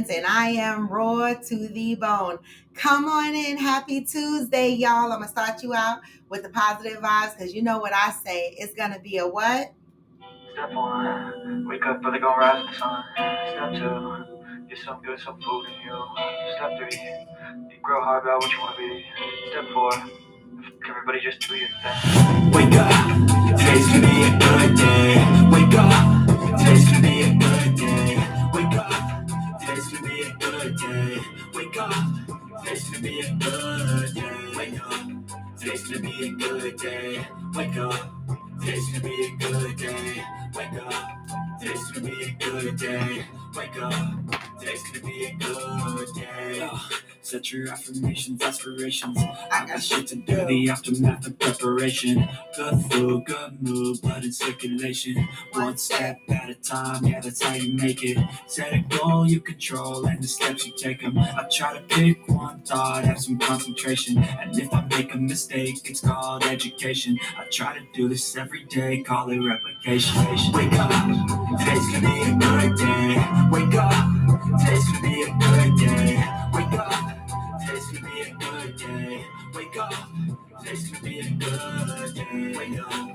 Vance, and I am raw to the bone. Come on in. Happy Tuesday, y'all. I'm going to start you out with the positive vibes because you know what I say. It's going to be a what? Step one, wake up early, go rise with the sun. Step two, get some good, some food in you. Step three, think real hard about what you want to be. Step four, everybody just do your thing. Wake up, today's gonna be a good day. Wake up, today's gonna be a good day. Wake up, today's gonna be a good day. Wake up, today's gonna be a good day. Wake up, today's gonna be a good day. Wake up, today's gonna be a good day. Wake up, today's gonna be a good day. Wake up, today's gonna be a good day. Set your affirmations, aspirations. I got shit to do. The aftermath of preparation. Good food, good mood, blood in circulation. One step at a time, yeah, that's how you make it. Set a goal you control and the steps you take them. I try to pick one thought, have some concentration. And if I make a mistake, it's called education. I try to do this every day, call it replication. Wake up, today's gonna be a good day. Wake up, today's gonna be a good day. Wake up, today's gonna be a good day. Wake up, today's gonna be a good day. Wake up,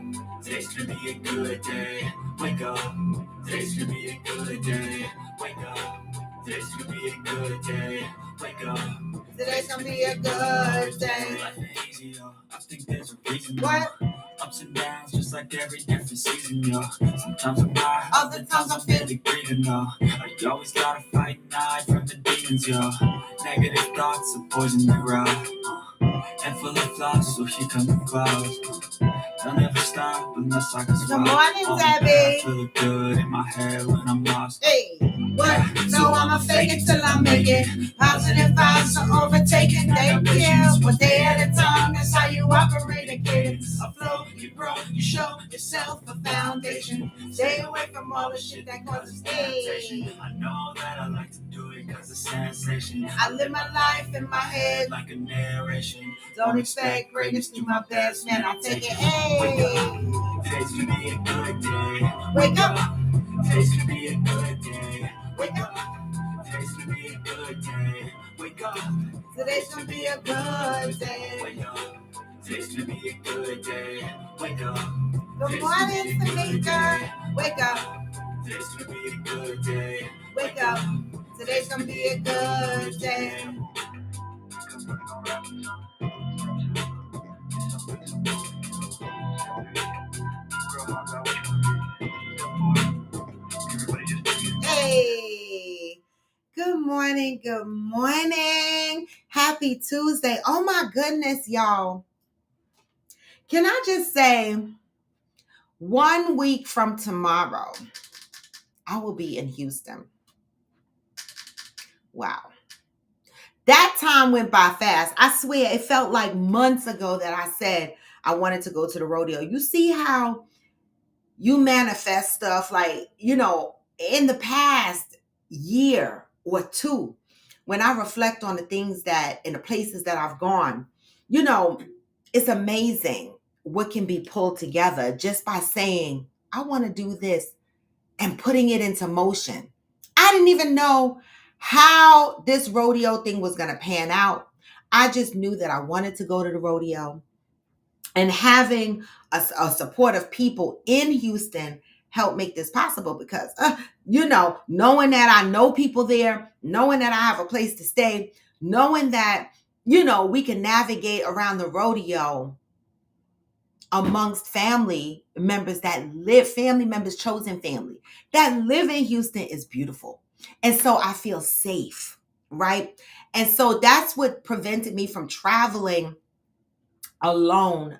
today's gonna be a good day. Wake up, today's gonna be a good day. Wake up, today's gonna be a good day. Wake up, Today's going to be a good day. life ain't easy, yo. I think there's a reason. What? Ups and downs, just like every different season, yo. Sometimes I'm high, Other times I'm feeling grieving, yo. You always gotta fight and hide from the demons, yo. Negative thoughts are poison the ground. And full of flaws, so here come the clouds. They'll never stop unless I can Good swallow. morning, Debbie. I feel good in my head when I'm lost. Hey, what? No, I'ma fake it till I make it. Positive vibes are overtaken. Thank you. One day at a time, that's how you operate again. A flow, you grow, you show yourself a foundation. Stay away from all the shit that causes pain. I know that I like to do it cause it's sensation. I live my life in my head. Like a narration. Don't expect greatness, do my best, man. I take it. Hey, Today's gonna be a good day. wake up, Today's gonna be a good day. wake up. Today's gonna be a good day. Wake up. Today's gonna be a good day. Wake up. Today's gonna be a good day. Wake up. Good morning, Tamika. Wake up, Today's gonna be a good day. wake up. Today's gonna be a good day. Hey, good morning, good morning. Happy Tuesday. Oh my goodness, y'all. Can I just say, 1 week from tomorrow, I will be in Houston. Wow. That time went by fast. I swear it felt like months ago that I said I wanted to go to the rodeo. You see how you manifest stuff like, in the past year or two, when I reflect on the things that in the places that I've gone, it's amazing what can be pulled together just by saying, I want to do this and putting it into motion. I didn't even know how this rodeo thing was going to pan out. I just knew that I wanted to go to the rodeo, and having a support of people in Houston helped make this possible because, knowing that I know people there, knowing that I have a place to stay, knowing that, we can navigate around the rodeo amongst family members chosen family that live in Houston is beautiful. And so I feel safe, right? And so that's what prevented me from traveling alone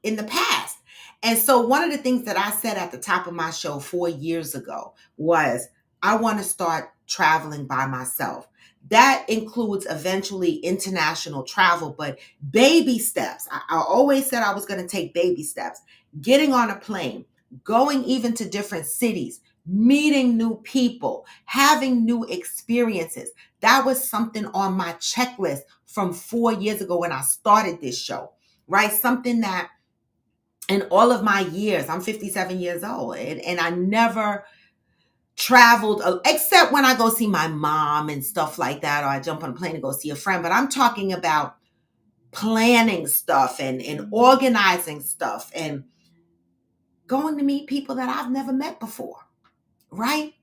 in the past. And so one of the things that I said at the top of my show 4 years ago was, I want to start traveling by myself. That includes eventually international travel, but baby steps. I always said I was going to take baby steps. Getting on a plane, going even to different cities, meeting new people, having new experiences. That was something on my checklist from 4 years ago when I started this show, right? Something that in all of my years, I'm 57 years old, and I never traveled, except when I go see my mom and stuff like that, or I jump on a plane and go see a friend. But I'm talking about planning stuff and organizing stuff and going to meet people that I've never met before, right?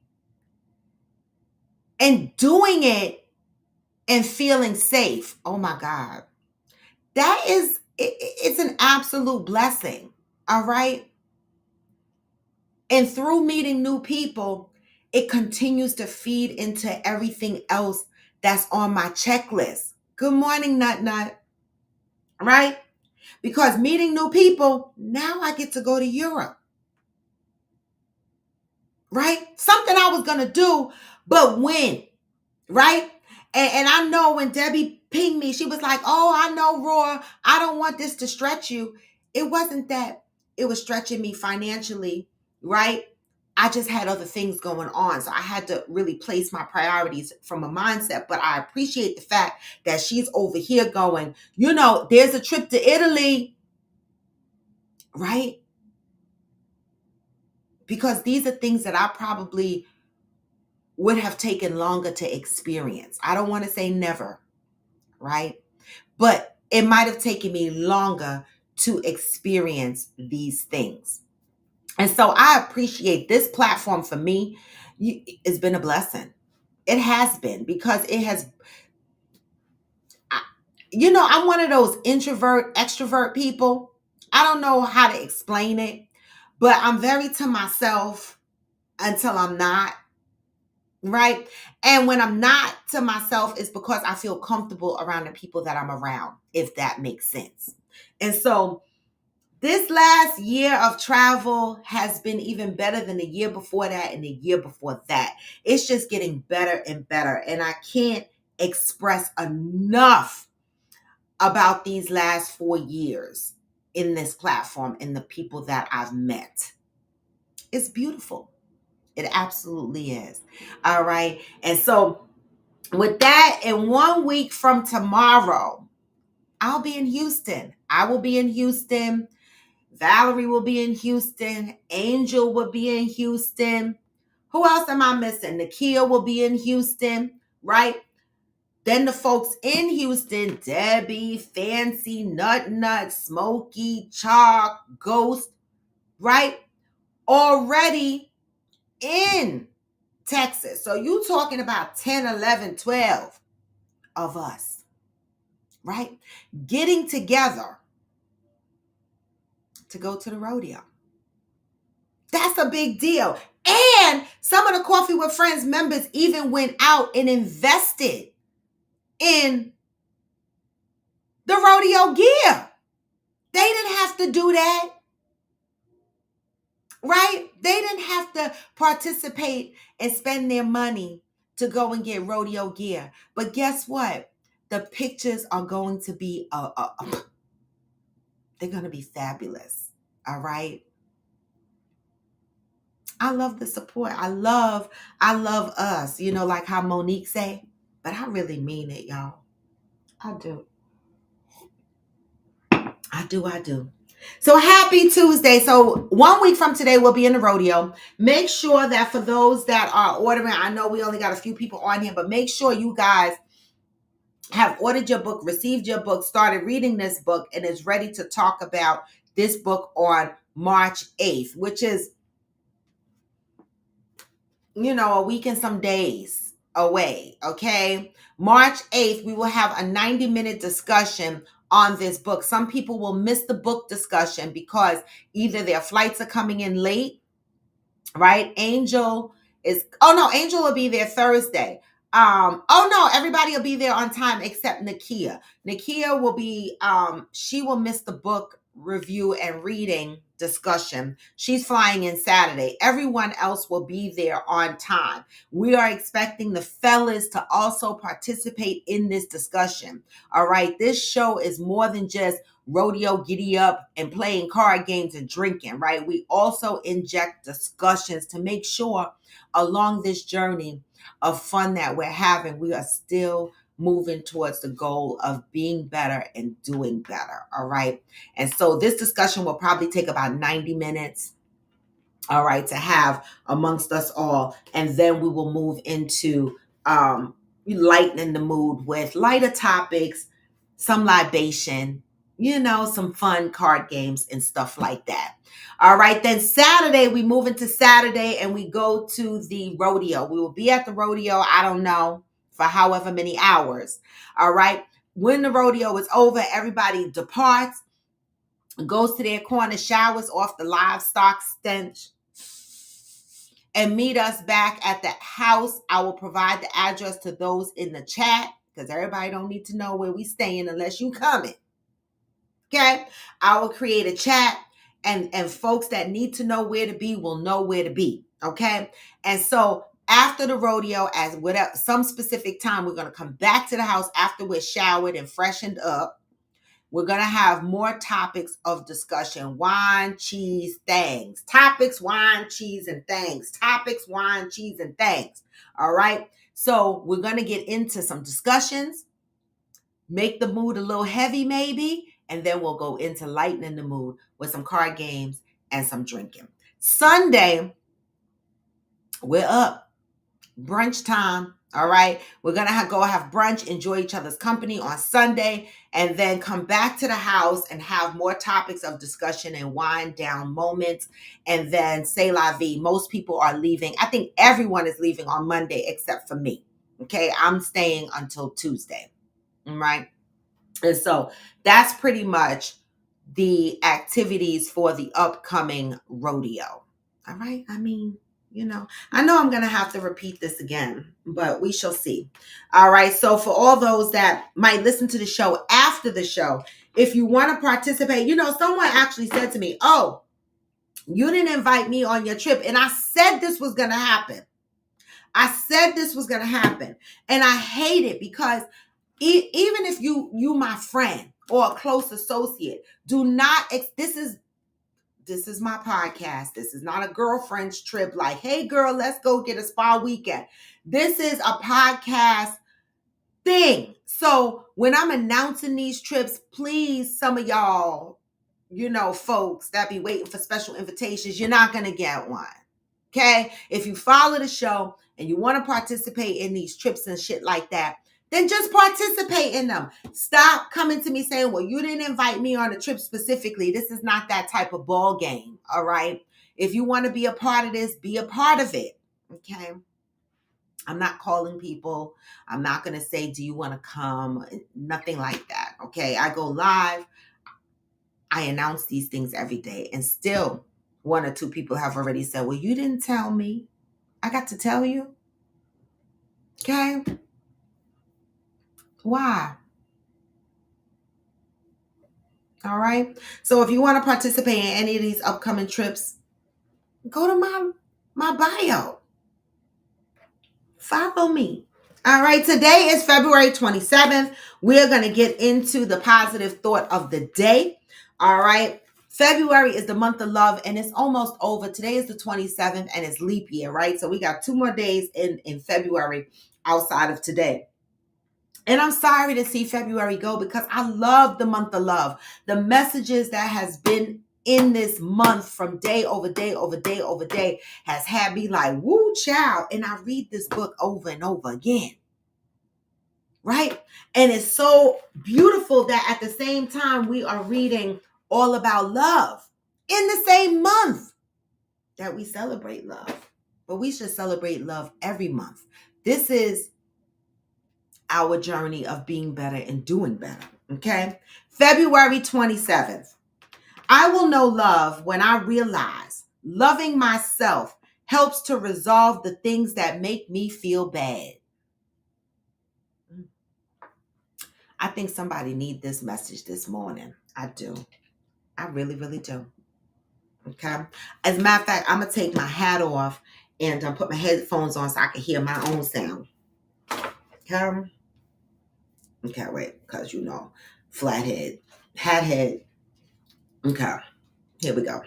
And doing it and feeling safe. Oh my God. That is, it's an absolute blessing. All right. And through meeting new people, it continues to feed into everything else that's on my checklist. Good morning, Nut Nut. Right? Because meeting new people, now I get to go to Europe. Right? Something I was going to do, but when? Right? And I know when Debbie pinged me, she was like, oh, I know, Roar, I don't want this to stretch you. It wasn't that it was stretching me financially, right? I just had other things going on. So I had to really place my priorities from a mindset. But I appreciate the fact that she's over here going, there's a trip to Italy, right? Because these are things that I probably would have taken longer to experience. I don't want to say never, right? But it might have taken me longer to experience these things. And so I appreciate this platform for me. It's been a blessing. It has been, because it has, I'm one of those introvert, extrovert people. I don't know how to explain it, but I'm very to myself until I'm not. Right. And when I'm not to myself, it's because I feel comfortable around the people that I'm around, if that makes sense. And so this last year of travel has been even better than the year before that and the year before that. It's just getting better and better. And I can't express enough about these last 4 years in this platform and the people that I've met. It's beautiful. It absolutely is. All right. And so with that, in 1 week from tomorrow, I'll be in Houston. I will be in Houston. Valerie will be in Houston. Angel will be in Houston. Who else am I missing? Nakia will be in Houston, right? Then the folks in Houston, Debbie, Fancy, Nut, Smokey, Chalk, Ghost, right? Already in Texas. So you talking about 10, 11, 12 of us, right? Getting together to go to the rodeo. That's a big deal. And some of the Coffee with Friends members even went out and invested in the rodeo gear. They didn't have to do that, right? They didn't have to participate and spend their money to go and get rodeo gear. But guess what? The pictures are going to be, they're going to be fabulous. All right. I love the support. I love us, like how Monique say, but I really mean it, y'all. I do. I do. So happy Tuesday. So 1 week from today, we'll be in the rodeo. Make sure that for those that are ordering, I know we only got a few people on here, but make sure you guys have ordered your book, received your book, started reading this book, and is ready to talk about this book on March 8th, which is, a week and some days away. Okay. March 8th, we will have a 90-minute discussion on this book. Some people will miss the book discussion because either their flights are coming in late, right? Angel will be there Thursday. Everybody will be there on time except Nakia. Nakia will be, she will miss the book review and reading discussion. She's flying in Saturday. Everyone else will be there on time. We are expecting the fellas to also participate in this discussion. All right. This show is more than just rodeo, giddy up, and playing card games and drinking, right? We also inject discussions to make sure along this journey of fun that we're having, we are still moving towards the goal of being better and doing better. All right. And so this discussion will probably take about 90 minutes. all right, to have amongst us all. And then we will move into lightening the mood with lighter topics, some libation, some fun card games and stuff like that. All right, then Saturday, we move into Saturday and we go to the rodeo. We will be at the rodeo, I don't know, for however many hours. All right. When the rodeo is over, everybody departs, goes to their corner, showers off the livestock stench, and meet us back at the house. I will provide the address to those in the chat because everybody don't need to know where we staying unless you coming. Okay, I will create a chat, and folks that need to know where to be will know where to be. Okay, and so after the rodeo, as whatever some specific time, we're gonna come back to the house after we're showered and freshened up. We're going to have more topics of discussion. Wine, cheese, things. Topics, wine, cheese, and things. Topics, wine, cheese, and things. All right. So we're going to get into some discussions, make the mood a little heavy maybe, and then we'll go into lightening the mood with some card games and some drinking. Sunday, we're up. Brunch time. All right. We're going to go have brunch, enjoy each other's company on Sunday, and then come back to the house and have more topics of discussion and wind down moments. And then say la vie. Most people are leaving. I think everyone is leaving on Monday except for me. Okay. I'm staying until Tuesday. All right. And so that's pretty much the activities for the upcoming rodeo. All right. I mean, I know I'm going to have to repeat this again, but we shall see. All right. So for all those that might listen to the show after the show, if you want to participate, someone actually said to me, "Oh, you didn't invite me on your trip." And I said this was going to happen. And I hate it because even if you my friend or a close associate, do not, this is my podcast. This is not a girlfriend's trip like, "Hey girl, let's go get a spa weekend." This is a podcast thing. So when I'm announcing these trips, please, some of y'all, folks that be waiting for special invitations, you're not going to get one. Okay. If you follow the show and you want to participate in these trips and shit like that, then just participate in them. Stop coming to me saying, "Well, you didn't invite me on a trip specifically." This is not that type of ball game. All right. If you want to be a part of this, be a part of it. Okay. I'm not calling people. I'm not going to say, "Do you want to come?" Nothing like that. Okay. I go live. I announce these things every day. And still, one or two people have already said, "Well, you didn't tell me." I got to tell you. Okay. Why? All right. So if you want to participate in any of these upcoming trips, go to my bio. Follow me. All right. Today is February 27th. We're going to get into the positive thought of the day. All right. February is the month of love and it's almost over. Today is the 27th and it's leap year, right? So we got 2 more days in February outside of today. And I'm sorry to see February go because I love the month of love. The messages that has been in this month from day over day over day over day has had me like, woo, child. And I read this book over and over again. Right? And it's so beautiful that at the same time we are reading all about love in the same month that we celebrate love. But we should celebrate love every month. This is our journey of being better and doing better. Okay. February 27th. I will know love when I realize loving myself helps to resolve the things that make me feel bad. I think somebody needs this message this morning. I do. I really, really do. Okay. As a matter of fact, I'm going to take my hat off and put my headphones on so I can hear my own sound. Okay. Okay, wait, because flathead, hat head. Okay, here we go.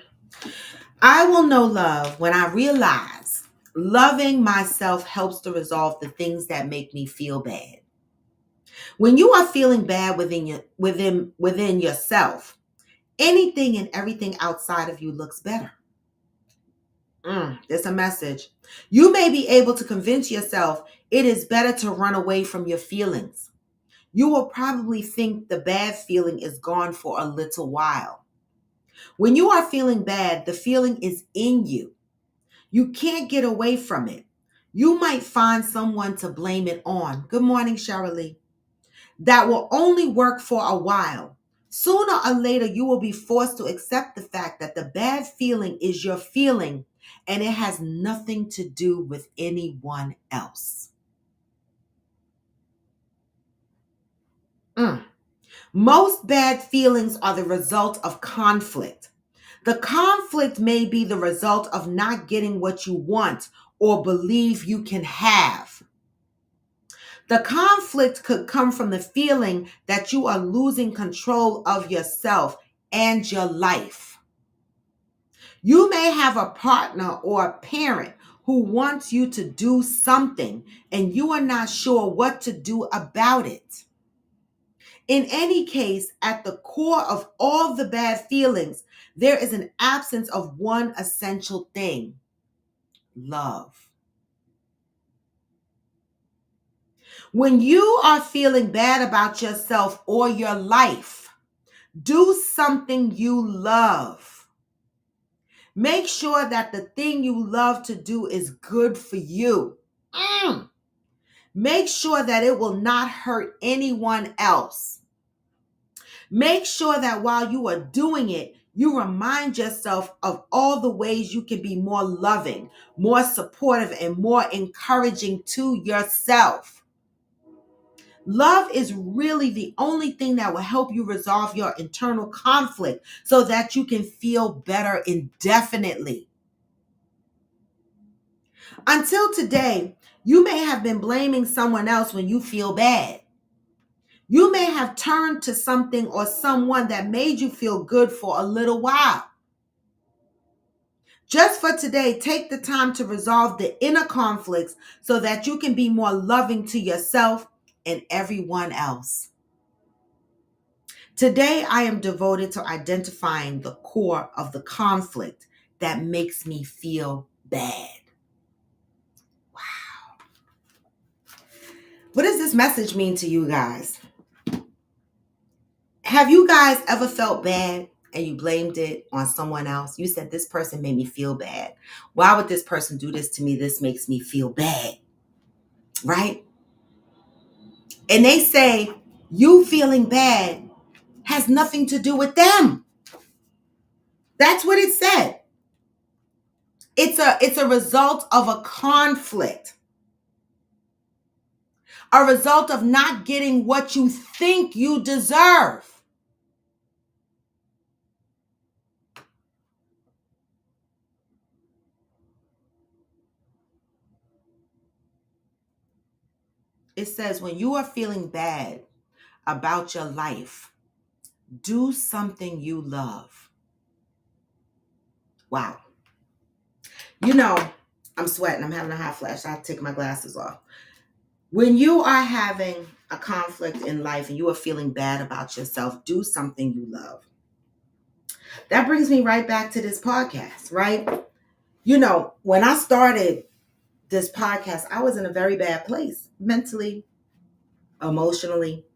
I will know love when I realize loving myself helps to resolve the things that make me feel bad. When you are feeling bad within yourself, anything and everything outside of you looks better. It's a message. You may be able to convince yourself it is better to run away from your feelings. You will probably think the bad feeling is gone for a little while. When you are feeling bad, the feeling is in you. You can't get away from it. You might find someone to blame it on. Good morning, Shirley. That will only work for a while. Sooner or later, you will be forced to accept the fact that the bad feeling is your feeling and it has nothing to do with anyone else. Most bad feelings are the result of conflict. The conflict may be the result of not getting what you want or believe you can have. The conflict could come from the feeling that you are losing control of yourself and your life. You may have a partner or a parent who wants you to do something and you are not sure what to do about it. In any case, at the core of all the bad feelings, there is an absence of one essential thing: love. When you are feeling bad about yourself or your life, do something you love. Make sure that the thing you love to do is good for you. Make sure that it will not hurt anyone else. Make sure that while you are doing it, you remind yourself of all the ways you can be more loving, more supportive, and more encouraging to yourself. Love is really the only thing that will help you resolve your internal conflict so that you can feel better indefinitely. Until today, you may have been blaming someone else when you feel bad. You may have turned to something or someone that made you feel good for a little while. Just for today, take the time to resolve the inner conflicts so that you can be more loving to yourself and everyone else. Today, I am devoted to identifying the core of the conflict that makes me feel bad. Wow. What does this message mean to you guys? Have you guys ever felt bad and you blamed it on someone else? You said, this person made me feel bad. Why would this person do this to me? This makes me feel bad, right? And they say you feeling bad has nothing to do with them. That's what it said. It's a result of a conflict. A result of not getting what you think you deserve. It says when you are feeling bad about your life, do something you love. Wow. You know, I'm sweating. I'm having a hot flash. I have to take my glasses off. When you are having a conflict in life and you are feeling bad about yourself, do something you love. That brings me right back to this podcast, right? You know, when I started this podcast, I was in a very bad place, mentally, emotionally.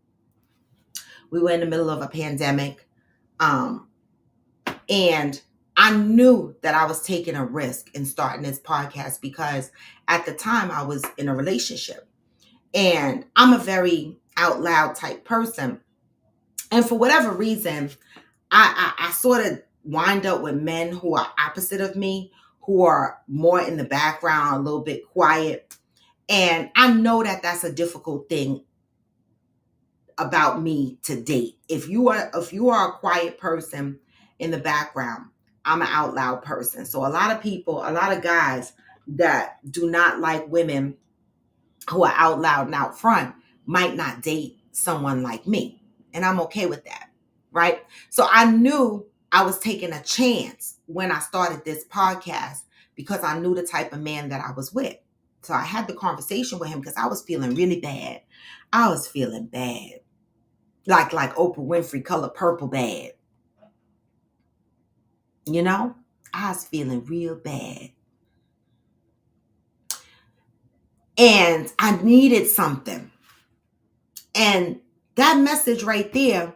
We were in the middle of a pandemic. And I knew that I was taking a risk in starting this podcast because at the time I was in a relationship. And I'm a very out loud type person. And for whatever reason, I sort of wind up with men who are opposite of me, who are more in the background, a little bit quiet. And I know that that's a difficult thing about me to date. If you are a quiet person in the background, I'm an out loud person. So a lot of guys that do not like women who are out loud and out front might not date someone like me. And I'm okay with that, right? So I knew I was taking a chance when I started this podcast because I knew the type of man that I was with. So I had the conversation with him because I was feeling really bad. I was feeling bad. Like Oprah Winfrey, Color Purple bad. You know? I was feeling real bad. And I needed something. And that message right there,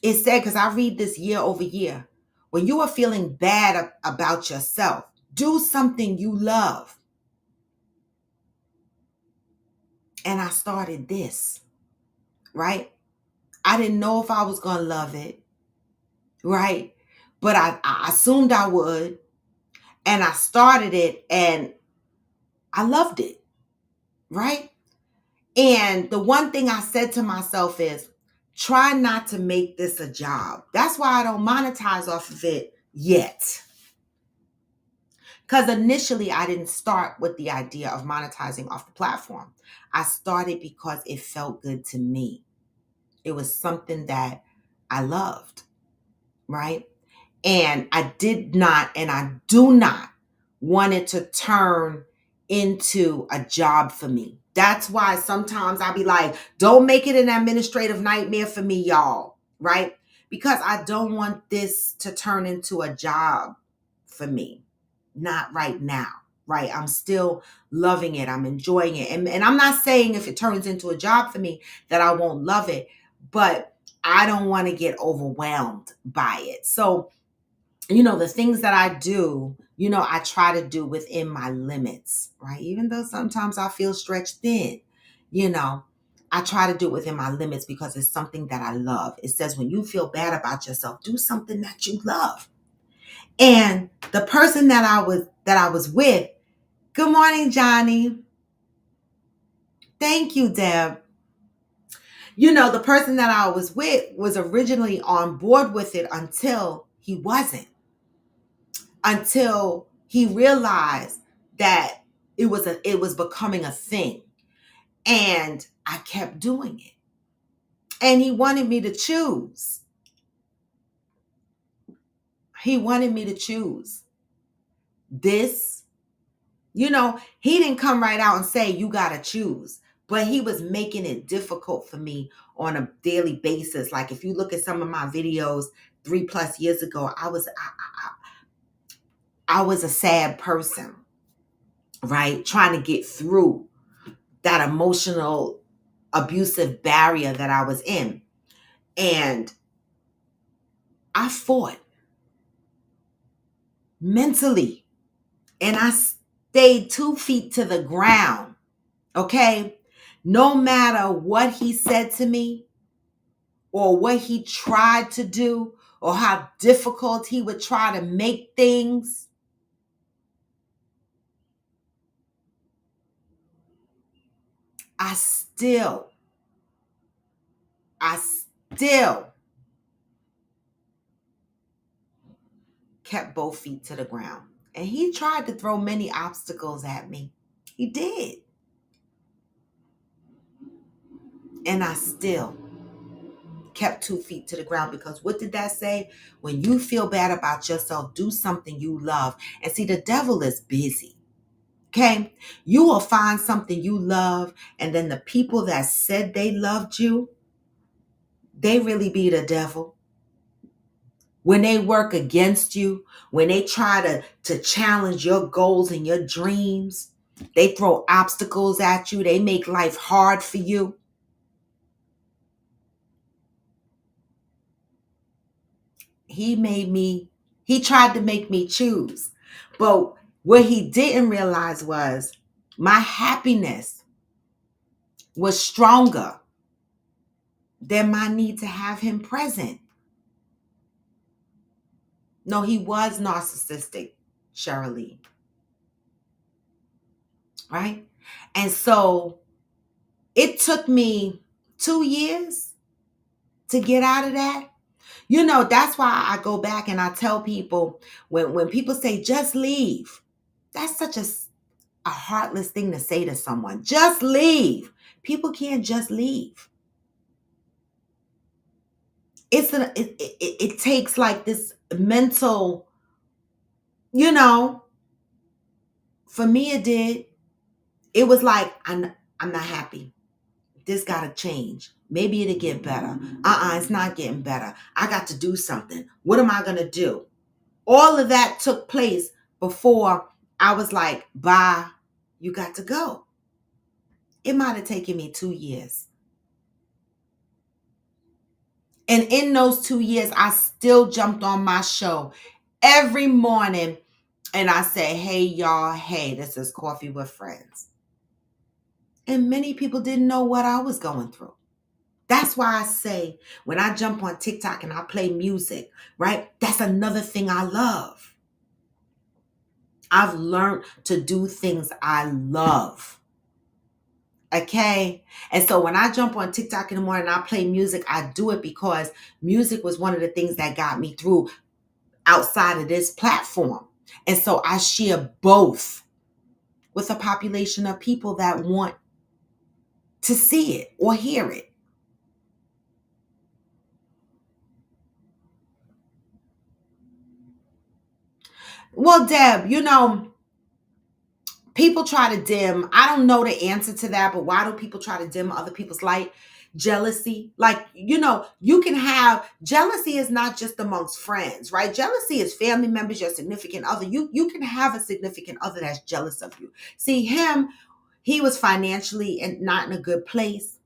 it said, because I read this year over year, when you are feeling bad about yourself, do something you love. And I started this, right? I didn't know if I was going to love it, right? But I assumed I would. And I started it and I loved it, right? And the one thing I said to myself is, try not to make this a job. That's why I don't monetize off of it yet. Because initially I didn't start with the idea of monetizing off the platform. I started because it felt good to me. It was something that I loved, right? And I did not, and I do not want it to turn into a job for me. That's why sometimes I'll be like, don't make it an administrative nightmare for me, y'all, right? Because I don't want this to turn into a job for me. Not right now, right? I'm still loving it. I'm enjoying it. And I'm not saying if it turns into a job for me that I won't love it, but I don't want to get overwhelmed by it. So, the things that I do, I try to do within my limits, right? Even though sometimes I feel stretched thin, I try to do it within my limits because it's something that I love. It says when you feel bad about yourself, do something that you love. And the person that I was with, good morning, Johnny. Thank you, Deb. The person that I was with was originally on board with it until he wasn't. Until he realized that it was becoming a thing. And I kept doing it. And he wanted me to choose. He wanted me to choose this. He didn't come right out and say, you got to choose. But he was making it difficult for me on a daily basis. Like if you look at some of my videos 3+ years ago, I was a sad person, right? Trying to get through that emotional abusive barrier that I was in. And I fought mentally and I stayed 2 feet to the ground. Okay. No matter what he said to me or what he tried to do or how difficult he would try to make things, I still kept both feet to the ground. And he tried to throw many obstacles at me. He did. And I still kept 2 feet to the ground because what did that say? When you feel bad about yourself, do something you love. And see, the devil is busy. Okay? You will find something you love, and then the people that said they loved you, they really be the devil. When they work against you, when they try to challenge your goals and your dreams, they throw obstacles at you, they make life hard for you. He tried to make me choose. But what he didn't realize was my happiness was stronger than my need to have him present. No, he was narcissistic, Shirley. Right? And so it took me 2 years to get out of that. That's why I go back and I tell people when people say, just leave, that's such a heartless thing to say to someone. Just leave. People can't just leave. It takes like this mental, for me it did. It was like, I'm not happy. This got to change. Maybe it'll get better. It's not getting better. I got to do something. What am I going to do? All of that took place before I was like, bye, you got to go. It might have taken me 2 years. And in those 2 years, I still jumped on my show every morning and I say, hey, y'all, hey, this is Coffee with Friends. And many people didn't know what I was going through. That's why I say when I jump on TikTok and I play music, right? That's another thing I love. I've learned to do things I love. Okay. And so when I jump on TikTok in the morning and I play music, I do it because music was one of the things that got me through outside of this platform. And so I share both with a population of people that want to see it or hear it. Well, Deb, people try to dim. I don't know the answer to that, but why do people try to dim other people's light? Jealousy. Like, you can have jealousy is not just amongst friends, right? Jealousy is family members, your significant other. You can have a significant other that's jealous of you. See, he was financially and not in a good place.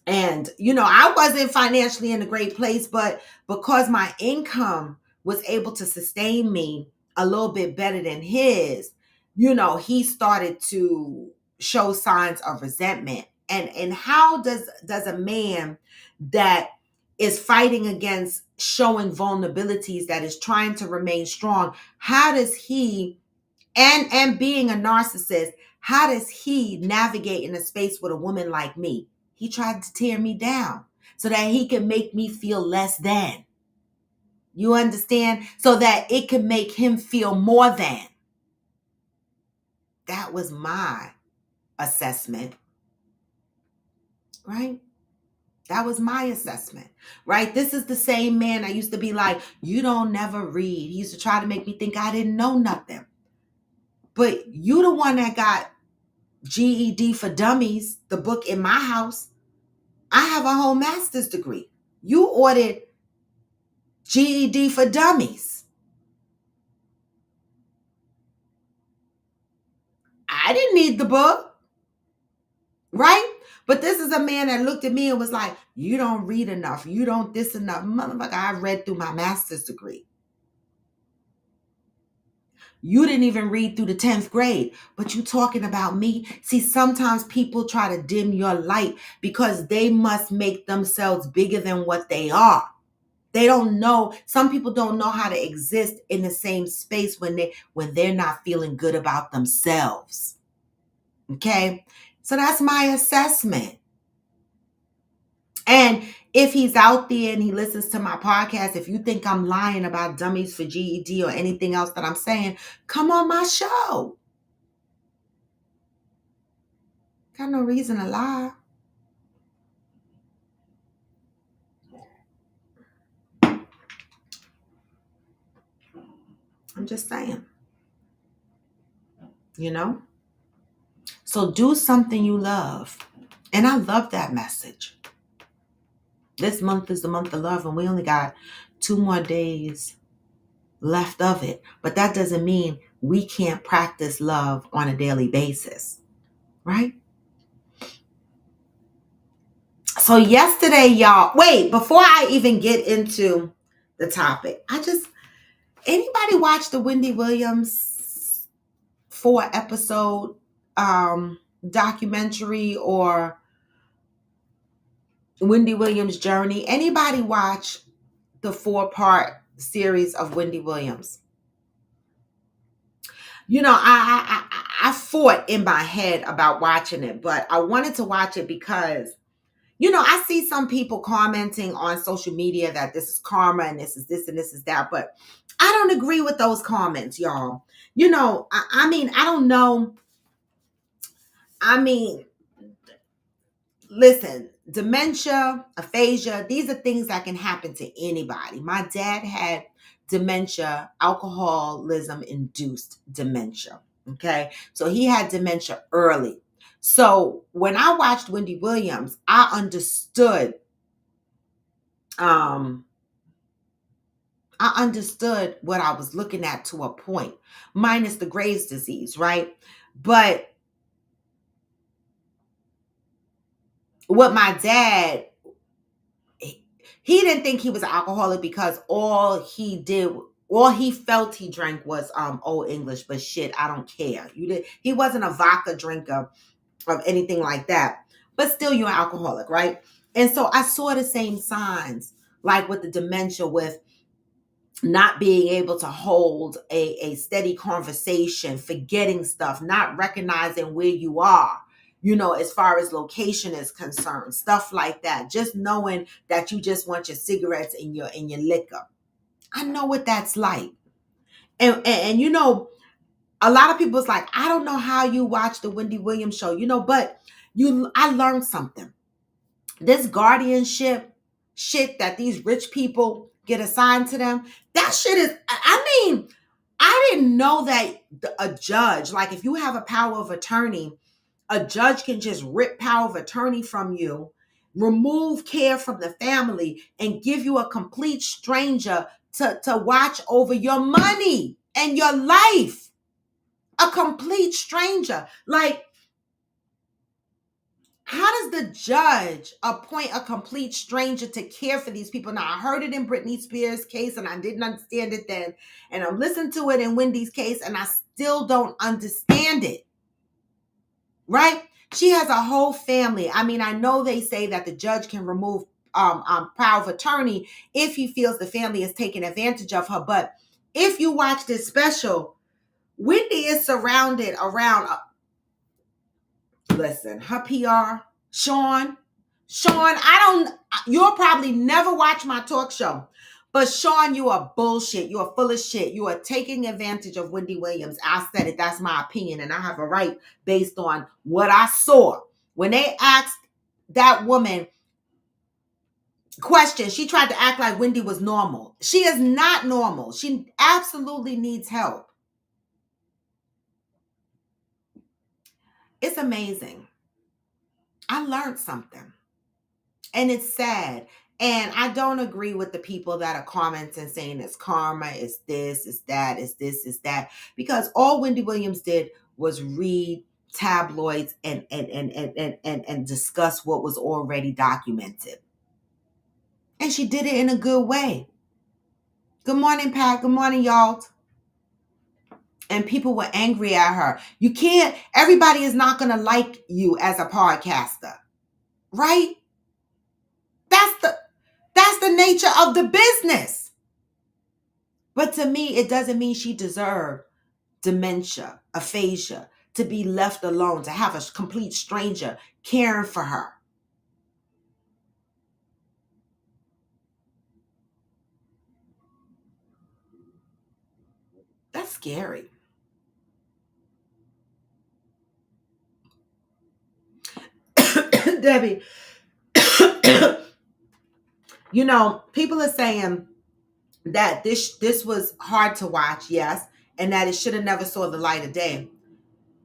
And, I wasn't financially in a great place, but because my income was able to sustain me a little bit better than his, he started to show signs of resentment. And how does a man that is fighting against showing vulnerabilities, that is trying to remain strong, how does he, and being a narcissist, how does he navigate in a space with a woman like me? He tried to tear me down so that he could make me feel less than. You understand? So that it could make him feel more than. That was my assessment, right? That was my assessment, right? This is the same man I used to be like, you don't never read. He used to try to make me think I didn't know nothing. But you the one that got GED for Dummies, the book in my house. I have a whole master's degree. You ordered GED for Dummies. I didn't need the book, right? But this is a man that looked at me and was like, you don't read enough. You don't this enough. Motherfucker, I read through my master's degree. You didn't even read through the 10th grade, but you talking about me. See, sometimes people try to dim your light because they must make themselves bigger than what they are. They don't know. Some people don't know how to exist in the same space when they're not feeling good about themselves. Okay? So that's my assessment. And if he's out there and he listens to my podcast, if you think I'm lying about Dummies for GED or anything else that I'm saying, come on my show. Got no reason to lie. I'm just saying. So do something you love. And I love that message. This month is the month of love, and we only got 2 more days left of it. But that doesn't mean we can't practice love on a daily basis, right? So yesterday, y'all, wait, before I even get into the topic, anybody watch the Wendy Williams 4-episode documentary or Wendy Williams' journey? Anybody watch the 4-part series of Wendy Williams? I fought in my head about watching it, but I wanted to watch it because, I see some people commenting on social media that this is karma and this is this and this is that, but I don't agree with those comments, y'all. I don't know. Listen, dementia, aphasia, these are things that can happen to anybody. My dad had dementia, alcoholism-induced dementia. Okay. So he had dementia early. So when I watched Wendy Williams, I understood what I was looking at to a point, minus the Graves' disease, right? But what my dad, he didn't think he was an alcoholic because all he felt he drank was Old English, but shit, I don't care. He wasn't a vodka drinker of anything like that. But still you're an alcoholic, right? And so I saw the same signs, like with the dementia, with not being able to hold a steady conversation, forgetting stuff, not recognizing where you are, as far as location is concerned, stuff like that. Just knowing that you just want your cigarettes and your liquor. I know what that's like. And a lot of people's like, I don't know how you watch the Wendy Williams show, but I learned something. This guardianship shit that these rich people get assigned to them, that shit is, I mean, I didn't know that a judge, like if you have a power of attorney, a judge can just rip power of attorney from you, remove care from the family, and give you a complete stranger to watch over your money and your life. A complete stranger. Like, how does the judge appoint a complete stranger to care for these people? Now, I heard it in Britney Spears' case and I didn't understand it then. And I'm listening to it in Wendy's case and I still don't understand it. Right? She has a whole family. I mean, I know they say that the judge can remove power of attorney if he feels the family is taking advantage of her. But if you watch this special, Wendy is surrounded around listen, her PR, Sean, you'll probably never watch my talk show, but Sean, you are bullshit. You are full of shit. You are taking advantage of Wendy Williams. I said it. That's my opinion. And I have a right based on what I saw. When they asked that woman question, she tried to act like Wendy was normal. She is not normal. She absolutely needs help. It's amazing. I learned something. And it's sad. And I don't agree with the people that are commenting saying it's karma, it's this, it's that, it's this, it's that. Because all Wendy Williams did was read tabloids and discuss what was already documented. And she did it in a good way. Good morning, Pat. Good morning, y'all. And people were angry at her. Everybody is not going to like you as a podcaster. Right? That's the nature of the business. But to me, it doesn't mean she deserved dementia, aphasia, to be left alone, to have a complete stranger caring for her. That's scary. Debbie, people are saying that this was hard to watch, yes, and that it should have never saw the light of day.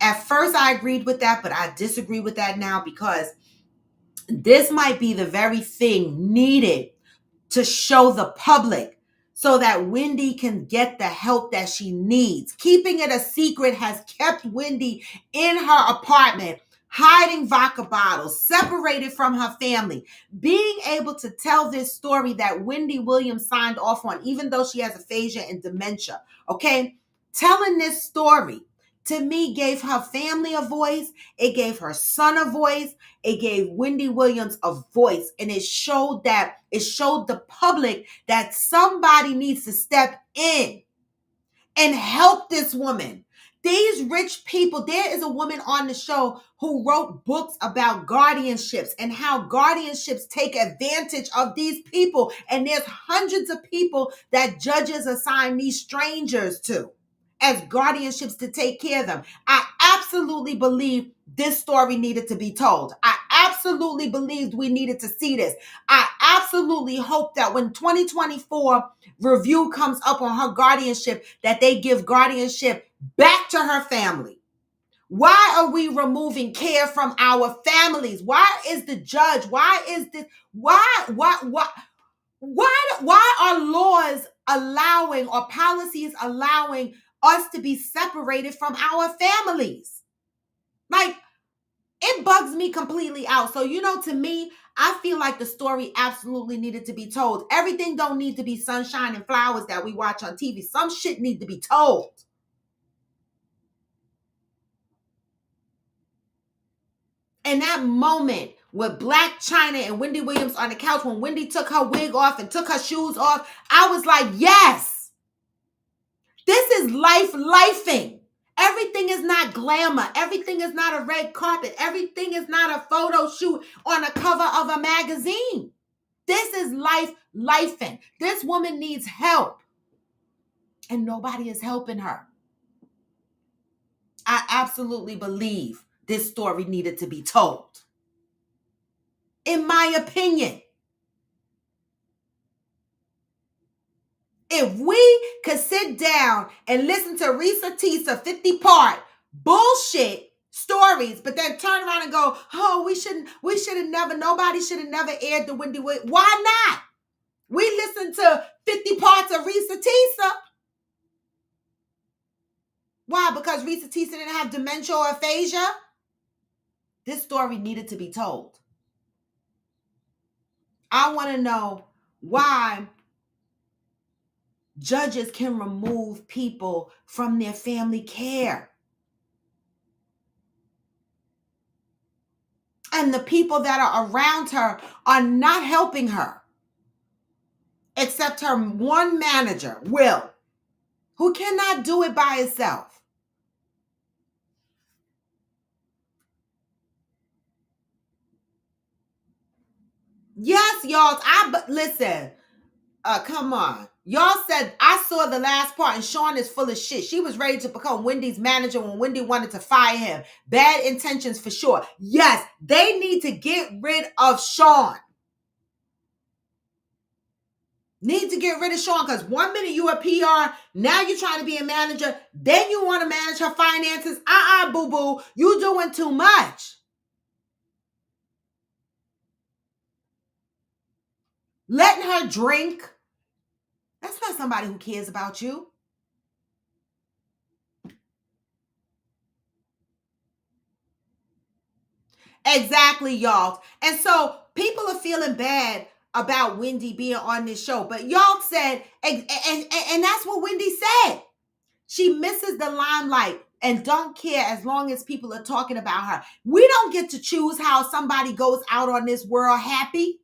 At first, I agreed with that, but I disagree with that now because this might be the very thing needed to show the public so that Wendy can get the help that she needs. Keeping it a secret has kept Wendy in her apartment, hiding vodka bottles, separated from her family. Being able to tell this story that Wendy Williams signed off on, even though she has aphasia and dementia, okay? Telling this story, to me, gave her family a voice. It gave her son a voice. It gave Wendy Williams a voice. And it showed the public that somebody needs to step in and help this woman. These rich people, there is a woman on the show who wrote books about guardianships and how guardianships take advantage of these people. And there's hundreds of people that judges assign these strangers to as guardianships to take care of them. I absolutely believe this story needed to be told. I absolutely believed we needed to see this. I absolutely hope that when 2024 review comes up on her guardianship, that they give guardianship back to her family. Why are we removing care from our families? Why is the judge? Why is this? Why are laws allowing or policies allowing us to be separated from our families? Like, It bugs me completely out. So, to me, I feel like the story absolutely needed to be told. Everything don't need to be sunshine and flowers that we watch on TV. Some shit need to be told. And that moment with Blac Chyna and Wendy Williams on the couch, when Wendy took her wig off and took her shoes off, I was like, yes, this is lifing. Everything is not glamour. Everything is not a red carpet. Everything is not a photo shoot on a cover of a magazine. This is lifing. This woman needs help, and nobody is helping her. I absolutely believe this story needed to be told. In my opinion, if we could sit down and listen to Reesa Teesa 50-part bullshit stories, but then turn around and go, oh, nobody should have never aired the Wendy Williams. Why not? We listened to 50 parts of Reesa Teesa. Why? Because Reesa Teesa didn't have dementia or aphasia? This story needed to be told. I want to know why judges can remove people from their family care. And the people that are around her are not helping her. Except her one manager, Will, who cannot do it by himself. Yes, y'all. Listen. Come on. Y'all said, I saw the last part and Sean is full of shit. She was ready to become Wendy's manager when Wendy wanted to fire him. Bad intentions for sure. Yes, they need to get rid of Sean. Need to get rid of Sean, because 1 minute you a PR, now you're trying to be a manager, then you want to manage her finances. Boo-boo. You doing too much. Letting her drink. That's not somebody who cares about you. Exactly, y'all. And so people are feeling bad about Wendy being on this show. But y'all said, and that's what Wendy said. She misses the limelight and don't care as long as people are talking about her. We don't get to choose how somebody goes out on this world happy.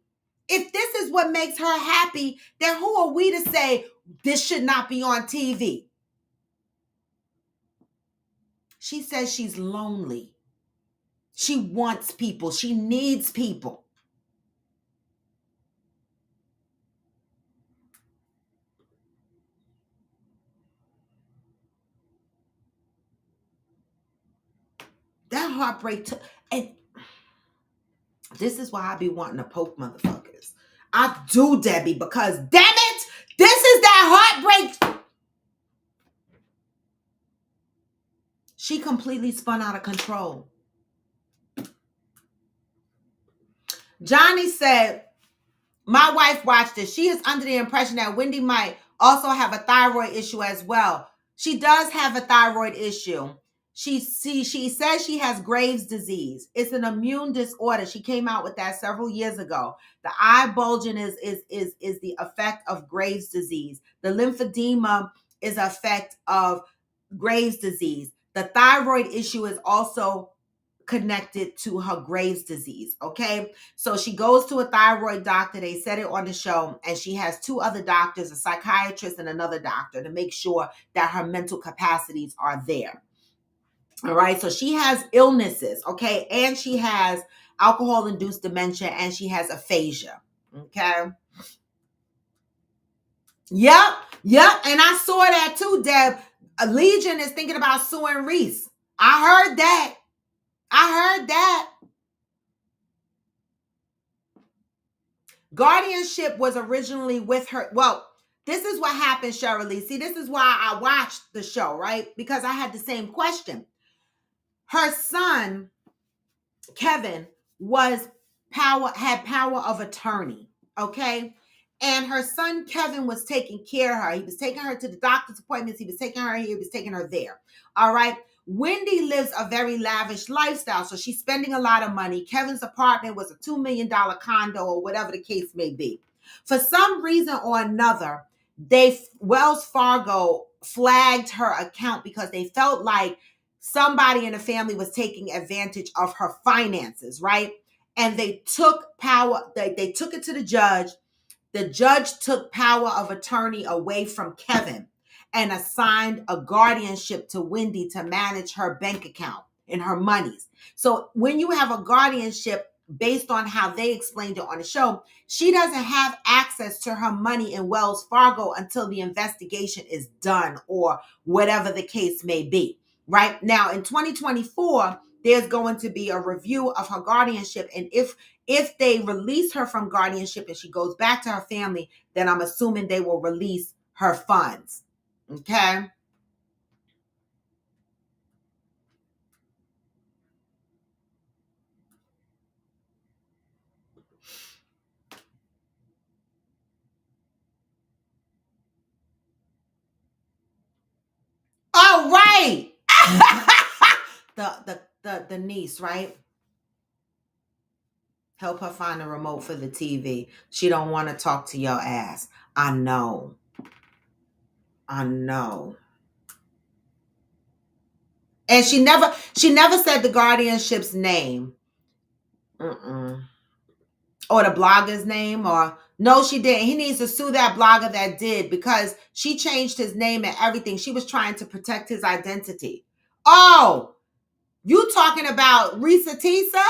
If this is what makes her happy, then who are we to say this should not be on TV? She says she's lonely. She wants people. She needs people. That heartbreak and this is why I be wanting to poke motherfuckers. I do, Debbie, because damn it, this is that heartbreak. She completely spun out of control. Johnny said, my wife watched this. She is under the impression that Wendy might also have a thyroid issue as well. She does have a thyroid issue. She says she has Graves' disease. It's an immune disorder. She came out with that several years ago. The eye bulging is the effect of Graves' disease. The lymphedema is an effect of Graves' disease. The thyroid issue is also connected to her Graves' disease. Okay. So she goes to a thyroid doctor. They said it on the show. And she has two other doctors, a psychiatrist and another doctor, to make sure that her mental capacities are there. All right. So she has illnesses. Okay. And she has alcohol-induced dementia and she has aphasia. Okay. Yep. And I saw that too, Deb. Legion is thinking about suing Reese. I heard that. Guardianship was originally with her. Well, this is what happened, Shirley. See, this is why I watched the show, right? Because I had the same question. Her son, Kevin, had power of attorney, okay? And her son, Kevin, was taking care of her. He was taking her to the doctor's appointments. He was taking her here. He was taking her there, all right? Wendy lives a very lavish lifestyle, so she's spending a lot of money. Kevin's apartment was a $2 million condo or whatever the case may be. For some reason or another, Wells Fargo flagged her account because they felt like somebody in the family was taking advantage of her finances, right? And they took power, they took it to the judge. The judge took power of attorney away from Kevin and assigned a guardianship to Wendy to manage her bank account and her monies. So when you have a guardianship, based on how they explained it on the show, she doesn't have access to her money in Wells Fargo until the investigation is done or whatever the case may be. Right now in 2024, there's going to be a review of her guardianship. And if they release her from guardianship and she goes back to her family, then I'm assuming they will release her funds. Okay. All right. the niece, right? Help her find a remote for the TV. She don't want to talk to your ass. I know. And she never said the guardianship's name. Or the blogger's name, or no, she didn't. He needs to sue that blogger that did, because she changed his name and everything. She was trying to protect his identity. Oh, you talking about Risa Tisa?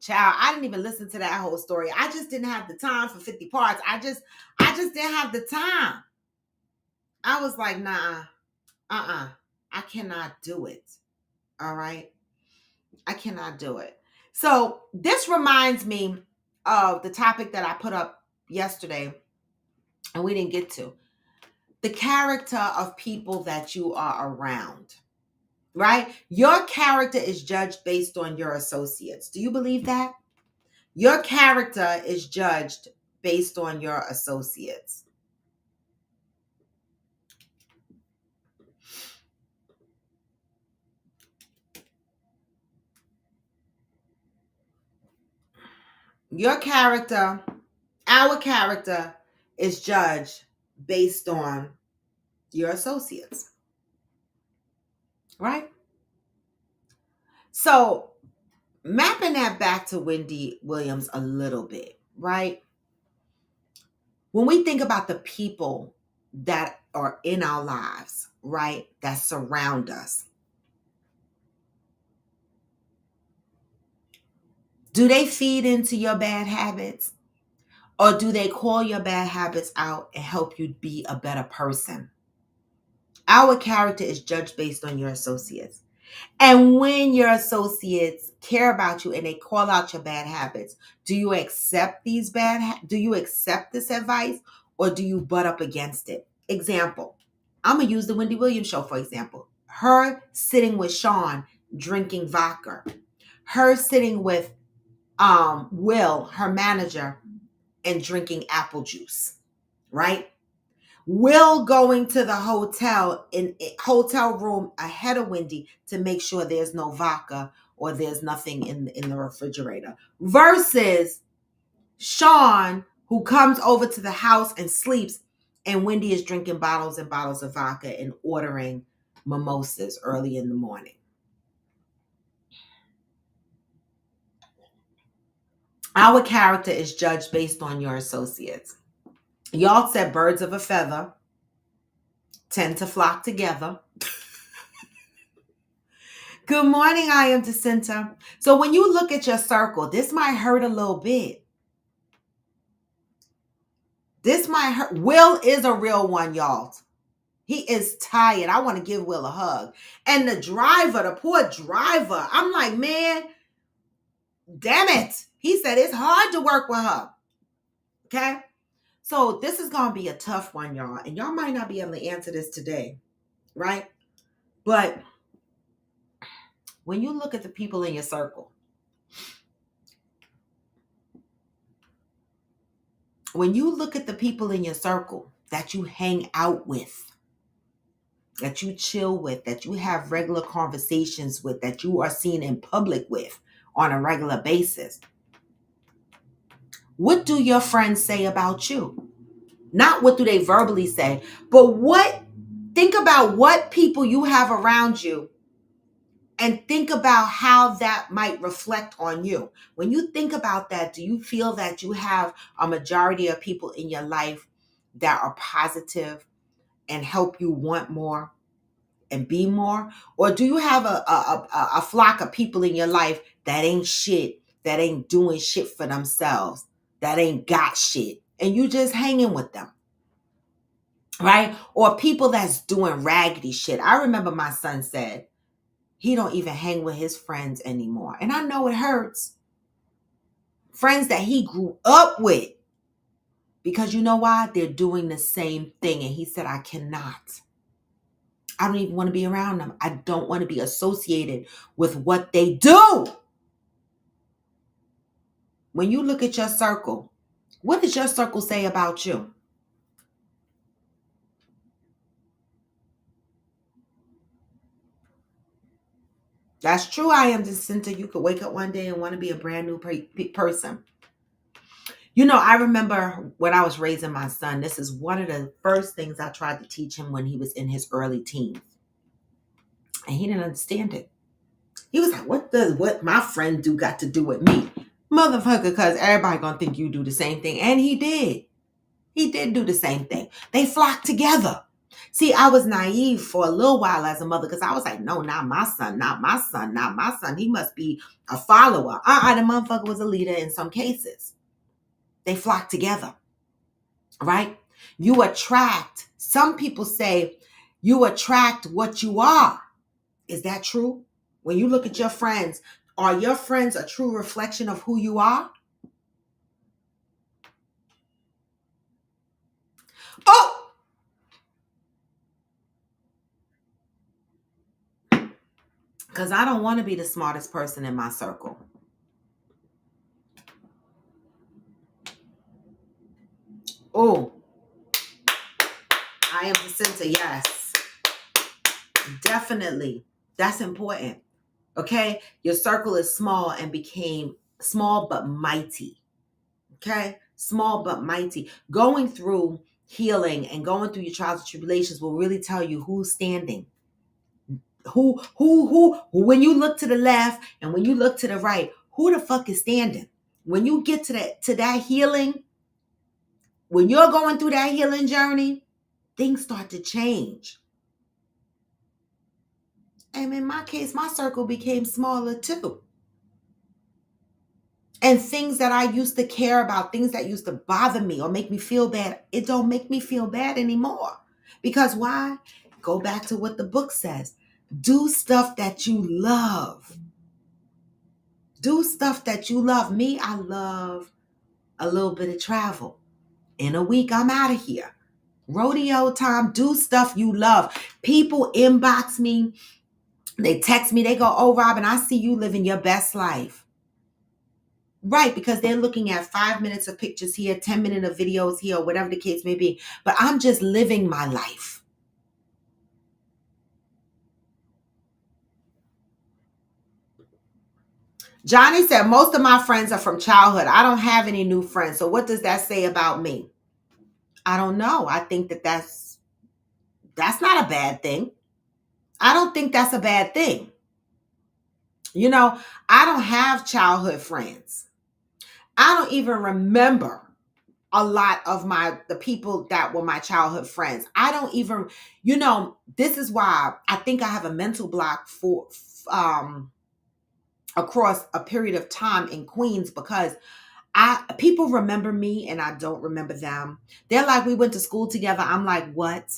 Child, I didn't even listen to that whole story. I just didn't have the time for 50 parts. I just didn't have the time. I was like, nah, I cannot do it. All right. I cannot do it. So this reminds me of the topic that I put up yesterday and we didn't get to. The character of people that you are around, right? Your character is judged based on your associates. Do you believe that? Your character is judged based on your associates. Your character, our character, is judged based on your associates, right? So mapping that back to Wendy Williams a little bit, right? When we think about the people that are in our lives, right, that surround us, do they feed into your bad habits? Or do they call your bad habits out and help you be a better person? Our character is judged based on your associates. And when your associates care about you and they call out your bad habits, do you accept do you accept this advice, or do you butt up against it? Example, I'm going to use the Wendy Williams show, for example. Her sitting with Sean drinking vodka. Her sitting with Will, her manager, and drinking apple juice, right? Will going to the hotel room ahead of Wendy to make sure there's no vodka or there's nothing in the refrigerator, versus Sean, who comes over to the house and sleeps, and Wendy is drinking bottles and bottles of vodka and ordering mimosas early in the morning. Our character is judged based on your associates. Y'all said birds of a feather tend to flock together. Good morning, I am Jacinta. So when you look at your circle, this might hurt a little bit. This might hurt. Will is a real one, y'all. He is tired. I want to give Will a hug. And the driver, the poor driver, I'm like, man, damn it. He said it's hard to work with her. Okay? So this is going to be a tough one, y'all. And y'all might not be able to answer this today, right? But when you look at the people in your circle, that you hang out with, that you chill with, that you have regular conversations with, that you are seen in public with on a regular basis. What do your friends say about you? Not what do they verbally say, but think about what people you have around you and think about how that might reflect on you. When you think about that, do you feel that you have a majority of people in your life that are positive and help you want more and be more? Or do you have a flock of people in your life that ain't shit, that ain't doing shit for themselves, that ain't got shit, and you just hanging with them? Right? Or people that's doing raggedy shit. I remember my son said he don't even hang with his friends anymore. And I know it hurts. Friends that he grew up with. Because you know why? They're doing the same thing. And he said, I cannot. I don't even want to be around them. I don't want to be associated with what they do. When you look at your circle, what does your circle say about you? That's true. I am Jacinta. You could wake up one day and want to be a brand new person. You know, I remember when I was raising my son, this is one of the first things I tried to teach him when he was in his early teens. And he didn't understand it. He was like, what does what my friend do got to do with me? Motherfucker, because everybody gonna think you do the same thing. And he did. He did do the same thing. They flocked together. See, I was naive for a little while as a mother because I was like, no, not my son, not my son, not my son. He must be a follower. The motherfucker was a leader in some cases. They flocked together, right? You attract, some people say you attract what you are. Is that true? When you look at your friends, are your friends a true reflection of who you are? Oh, because I don't want to be the smartest person in my circle. Oh, I am Jacinta. Yes, definitely. That's important. Okay. Your circle is small and became small but mighty. Okay. Small but mighty. Going through healing and going through your trials and tribulations will really tell you who's standing. Who, when you look to the left and when you look to the right, who the fuck is standing? When you get to that healing, when you're going through that healing journey, things start to change. And in my case, my circle became smaller too. And things that I used to care about, things that used to bother me or make me feel bad, it don't make me feel bad anymore. Because why? Go back to what the book says. Do stuff that you love. Do stuff that you love. Me, I love a little bit of travel. In a week, I'm out of here. Rodeo time, do stuff you love. People inbox me, they text me, they go, oh, Robin, I see you living your best life. Right, because they're looking at 5 minutes of pictures here, 10 minutes of videos here, or whatever the case may be. But I'm just living my life. Johnny said, most of my friends are from childhood. I don't have any new friends. So what does that say about me? I don't know. I think that's not a bad thing. I don't think that's a bad thing. You know, I don't have childhood friends. I don't even remember a lot of the people that were my childhood friends. I don't even, this is why I think I have a mental block for across a period of time in Queens, because people remember me and I don't remember them. They're like, we went to school together. I'm like, what?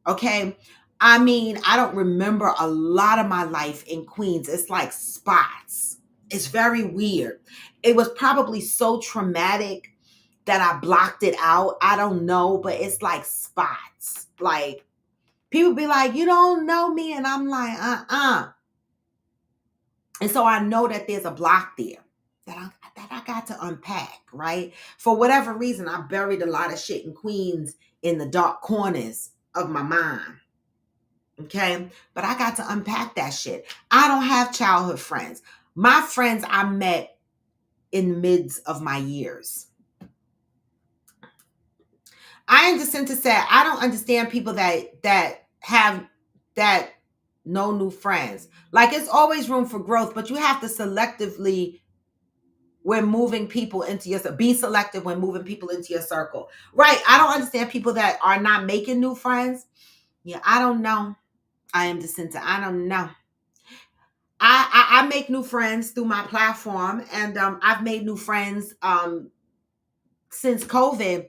Okay. I mean, I don't remember a lot of my life in Queens. It's like spots. It's very weird. It was probably so traumatic that I blocked it out. I don't know, but it's like spots. Like, people be like, you don't know me. And I'm like, And so I know that there's a block there that I got to unpack, right? For whatever reason, I buried a lot of shit in Queens in the dark corners of my mind. Okay? But I got to unpack that shit. I don't have childhood friends. My friends I met in the midst of my years. I am Jacinta said, I don't understand people that have that no new friends. Like, it's always room for growth, but you have to selectively when moving people into your be selective when moving people into your circle. Right. I don't understand people that are not making new friends. Yeah, I don't know. I am Jacinta. I don't know. I make new friends through my platform, and I've made new friends since COVID.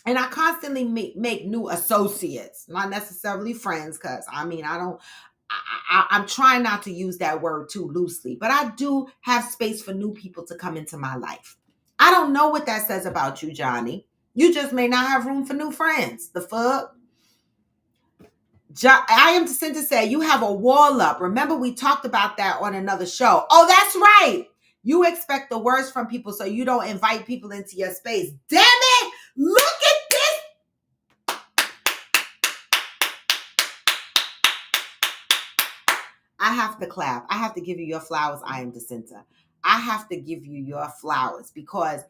And I constantly make new associates, not necessarily friends, because I mean, I'm trying not to use that word too loosely, but I do have space for new people to come into my life. I don't know what that says about you, Johnny. You just may not have room for new friends. The fuck? I am Jacinta say you have a wall up. Remember, we talked about that on another show. Oh, that's right. You expect the worst from people, so you don't invite people into your space. Damn it! Look at this. I have to clap. I have to give you your flowers, I am Jacinta. I have to give you your flowers because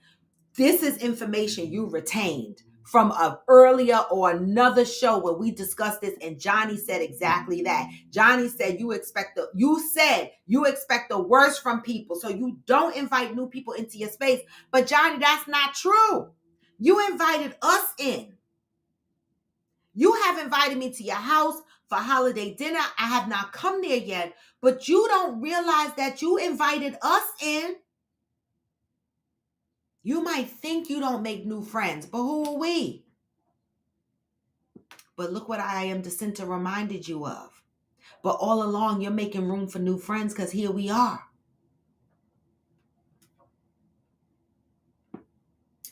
this is information you retained from a earlier or another show where we discussed this, and Johnny said exactly that. Johnny said you expect the worst from people, so you don't invite new people into your space. But Johnny, that's not true. You invited us in. You have invited me to your house for holiday dinner. I have not come there yet, but you don't realize that you invited us in. You might think you don't make new friends, but who are we? But look what I am Jacinta reminded you of. But all along, you're making room for new friends because here we are.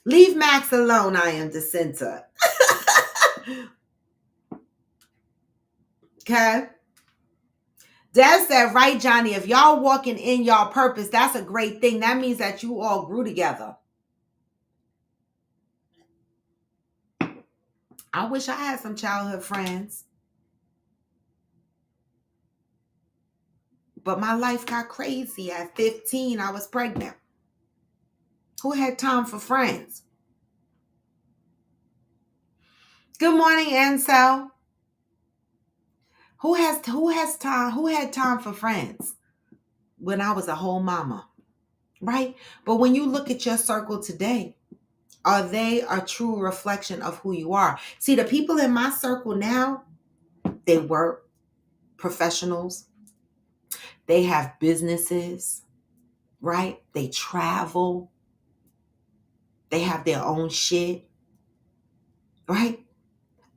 Leave Max alone, I am Jacinta. Okay? Dad said, right, Johnny, if y'all walking in y'all purpose, that's a great thing. That means that you all grew together. I wish I had some childhood friends. But my life got crazy. At 15, I was pregnant. Who had time for friends? Good morning, Ansel. Who had time for friends when I was a whole mama? Right? But when you look at your circle today, are they a true reflection of who you are? See, the people in my circle now, they work professionals. They have businesses, right? They travel. They have their own shit, right?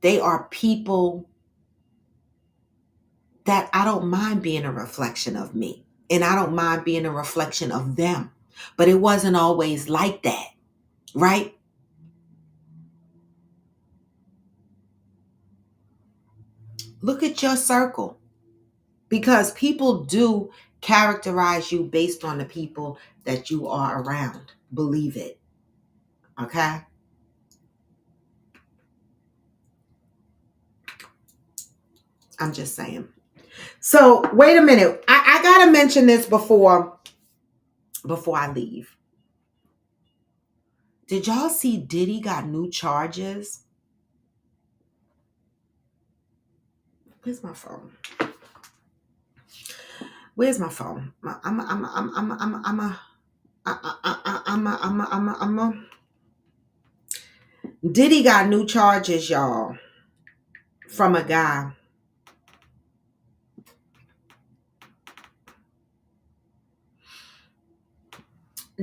They are people that I don't mind being a reflection of me. And I don't mind being a reflection of them. But it wasn't always like that, right? Look at your circle. Because people do characterize you based on the people that you are around. Believe it. Okay? I'm just saying. So wait a minute. I gotta mention this before I leave. Did y'all see Diddy got new charges? Where's my phone? Where's my phone? Diddy got new charges, y'all, from a guy.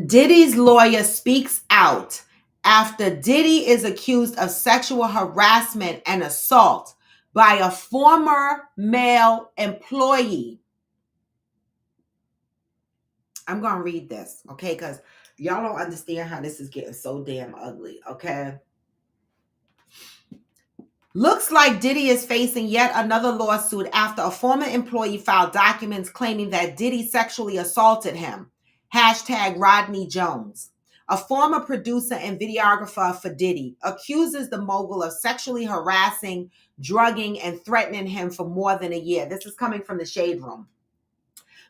Diddy's lawyer speaks out after Diddy is accused of sexual harassment and assault by a former male employee. I'm going to read this, okay? Because y'all don't understand how this is getting so damn ugly, okay? Looks like Diddy is facing yet another lawsuit after a former employee filed documents claiming that Diddy sexually assaulted him. # Rodney Jones. a former producer and videographer for Diddy, accuses the mogul of sexually harassing, drugging, and threatening him for more than a year. This is coming from the Shade Room.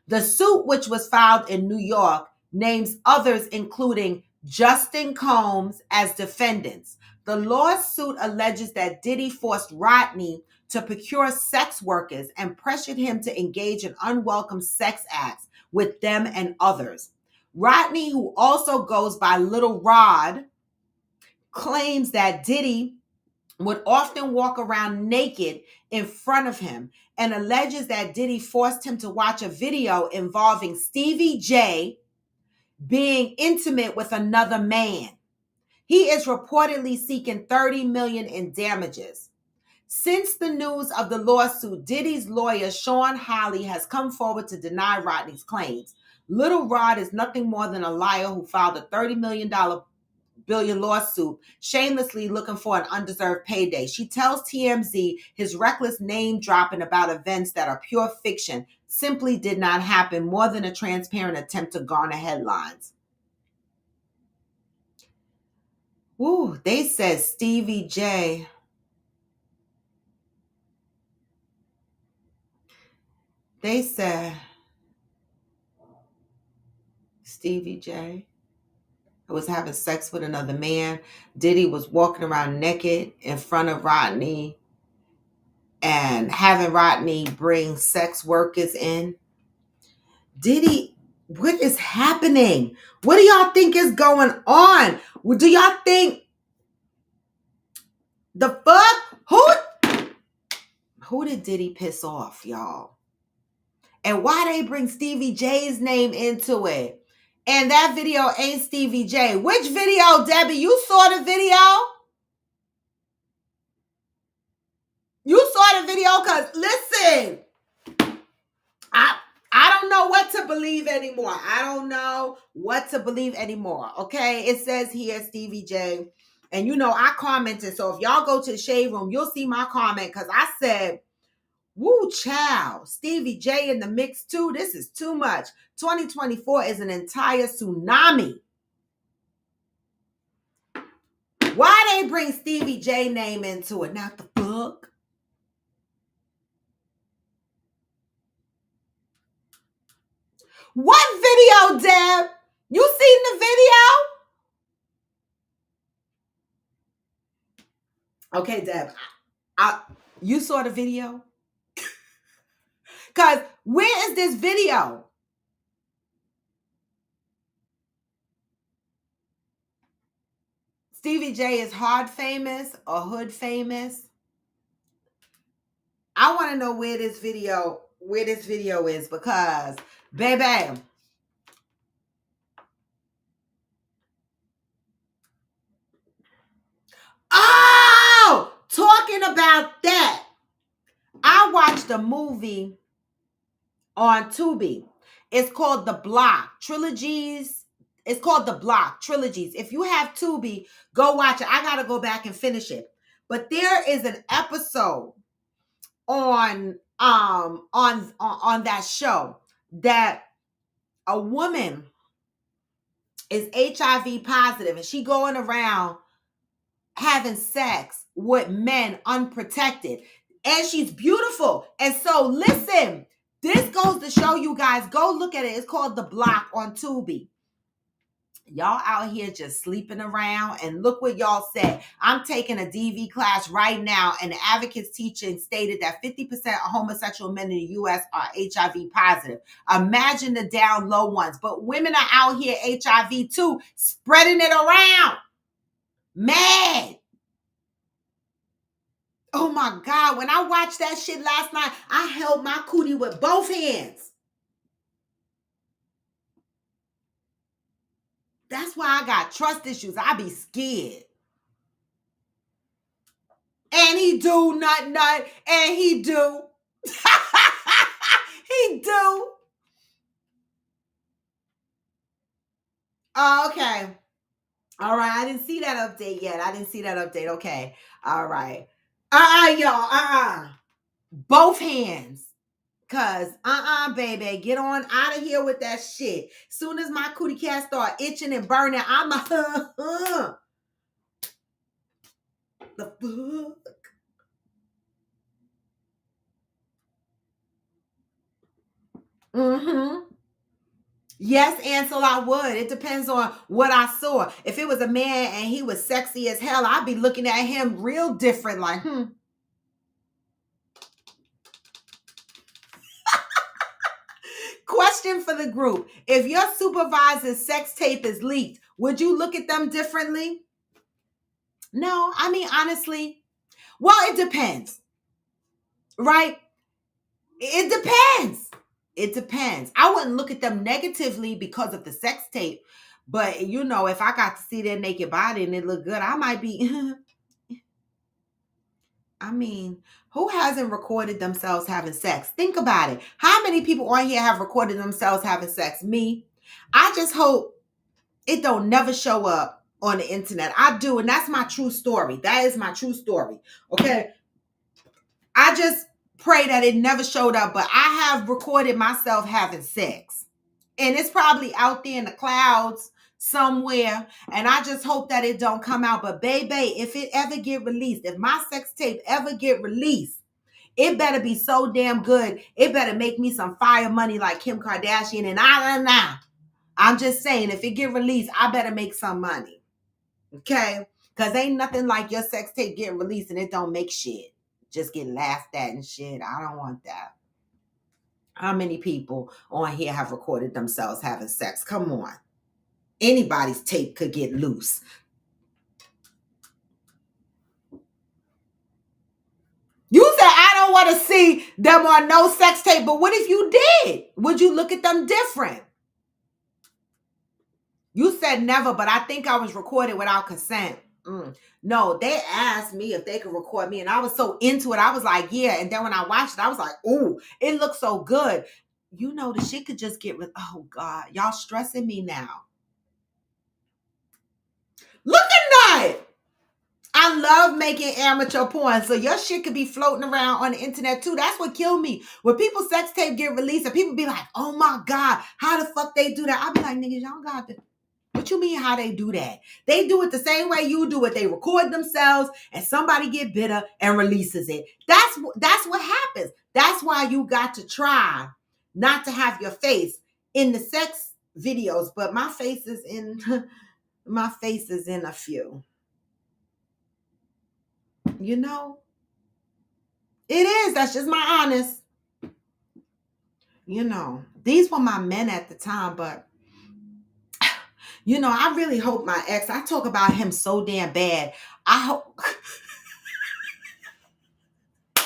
The suit, which was filed in New York, names others, including Justin Combs, as defendants. The lawsuit alleges that Diddy forced Rodney to procure sex workers and pressured him to engage in unwelcome sex acts with them and others. Rodney, who also goes by Little Rod, claims that Diddy would often walk around naked in front of him and alleges that Diddy forced him to watch a video involving Stevie J being intimate with another man. He is reportedly seeking $30 million in damages. Since the news of the lawsuit, Diddy's lawyer, Sean Hawley, has come forward to deny Rodney's claims. Little Rod is nothing more than a liar who filed a $30 million lawsuit, shamelessly looking for an undeserved payday. She tells TMZ his reckless name dropping about events that are pure fiction simply did not happen, more than a transparent attempt to garner headlines. Ooh, they said Stevie J. They said Stevie J was having sex with another man. Diddy was walking around naked in front of Rodney and having Rodney bring sex workers in. Diddy, what is happening? What do y'all think is going on? Do y'all think the fuck? Who did Diddy piss off, y'all? And why they bring Stevie J's name into it? And that video ain't Stevie J. Which video, Debbie? You saw the video? You saw the video? Because listen, I don't know what to believe anymore. I don't know what to believe anymore. Okay, it says here Stevie J. And you know, I commented. So if y'all go to the Shade Room, you'll see my comment. Because I said, woo, child, Stevie J in the mix too. This is too much. 2024 is an entire tsunami. Why they bring Stevie J name into it? Not the fuck. What video, Deb? You seen the video? Okay, Deb. You saw the video? Because where is this video? Stevie J is hard famous or hood famous? I want to know where this video is, because baby, oh, talking about that, I watched a movie on Tubi. It's called The Block Trilogies. It's called The Block Trilogies. If you have Tubi, go watch it. I gotta go back and finish it. But there is an episode on that show that a woman is HIV positive and she going around having sex with men unprotected, and she's beautiful. And so listen, this goes to show you guys, go look at it. It's called The Block on Tubi. Y'all out here just sleeping around, and look what y'all said. I'm taking a DV class right now, and the advocates teaching stated that 50% of homosexual men in the U.S. are HIV positive. Imagine the down low ones. But women are out here HIV too, spreading it around. Mad. Oh my God. When I watched that shit last night, I held my cootie with both hands. That's why I got trust issues. I be scared. And he do nut, and he do. He do. Oh, okay. All right. I didn't see that update yet. Okay. All right. Y'all. Both hands. Cause baby, get on out of here with that shit. Soon as my cootie cat start itching and burning, I'm a the fuck. Yes, Ansel, I would. It depends on what I saw. If it was a man and he was sexy as hell, I'd be looking at him real different, like, Question for the group. If your supervisor's sex tape is leaked, would you look at them differently? No, I mean, honestly, well, it depends, right? It depends. It depends. I wouldn't look at them negatively because of the sex tape, but if I got to see their naked body and it looked good, I might be. I mean, who hasn't recorded themselves having sex? Think about it. How many people on here have recorded themselves having sex? Me. I just hope it don't never show up on the internet. I do, and that's my true story. That is my true story. Okay. I just pray that it never showed up, but I have recorded myself having sex. And it's probably out there in the clouds somewhere. And I just hope that it don't come out. But baby, if it ever get released, if my sex tape ever get released, it better be so damn good. It better make me some fire money like Kim Kardashian. And I'm just saying, if it get released, I better make some money. Okay? Because ain't nothing like your sex tape getting released and it don't make shit. Just get laughed at and shit. I don't want that. How many people on here have recorded themselves having sex? Come on. Anybody's tape could get loose. You said, I don't want to see them on no sex tape, but what if you did? Would you look at them different? You said never, but I think I was recorded without consent. No, they asked me if they could record me, and I was so into it. I was like, yeah. And then when I watched it, I was like, ooh, it looks so good. The shit could just get with. Oh God, y'all stressing me now. Look at that. I love making amateur porn, so your shit could be floating around on the internet too. That's what killed me. When people's sex tape get released and people be like, oh my God, how the fuck they do that? I be like, niggas, y'all got to. What you mean how they do that? They do it the same way you do it. They record themselves and somebody get bitter and releases it. That's what happens. That's why you got to try not to have your face in the sex videos, but my face is in a few. It is. That's just my honest. These were my men at the time, but I really hope my ex, I talk about him so damn bad. I hope I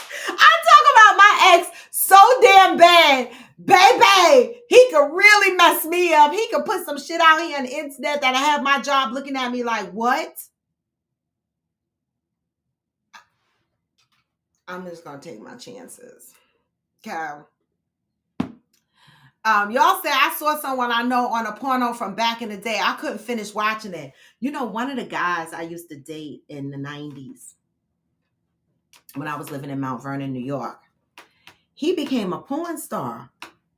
talk about my ex so damn bad. Baby, he could really mess me up. He could put some shit out here on the internet that I have my job looking at me like, what? I'm just going to take my chances. Okay. Y'all said I saw someone I know on a porno from back in the day. I couldn't finish watching it. One of the guys I used to date in the 90s when I was living in Mount Vernon, New York, he became a porn star.